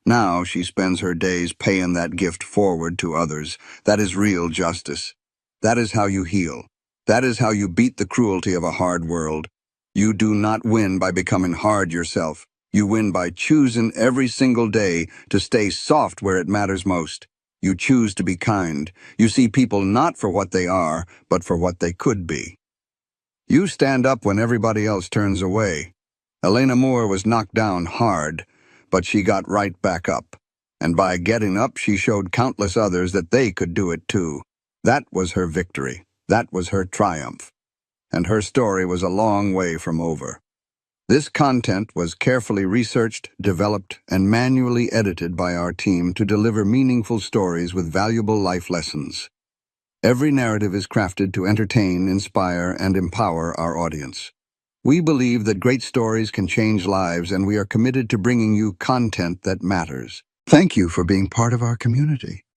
Now she spends her days paying that gift forward to others. That is real justice. That is how you heal. That is how you beat the cruelty of a hard world. You do not win by becoming hard yourself. You win by choosing every single day to stay soft where it matters most. You choose to be kind. You see people not for what they are, but for what they could be. You stand up when everybody else turns away. Elena Moore was knocked down hard, but she got right back up. And by getting up, she showed countless others that they could do it too. That was her victory. That was her triumph. And her story was a long way from over. This content was carefully researched, developed, and manually edited by our team to deliver meaningful stories with valuable life lessons. Every narrative is crafted to entertain, inspire, and empower our audience. We believe that great stories can change lives, and we are committed to bringing you content that matters. Thank you for being part of our community.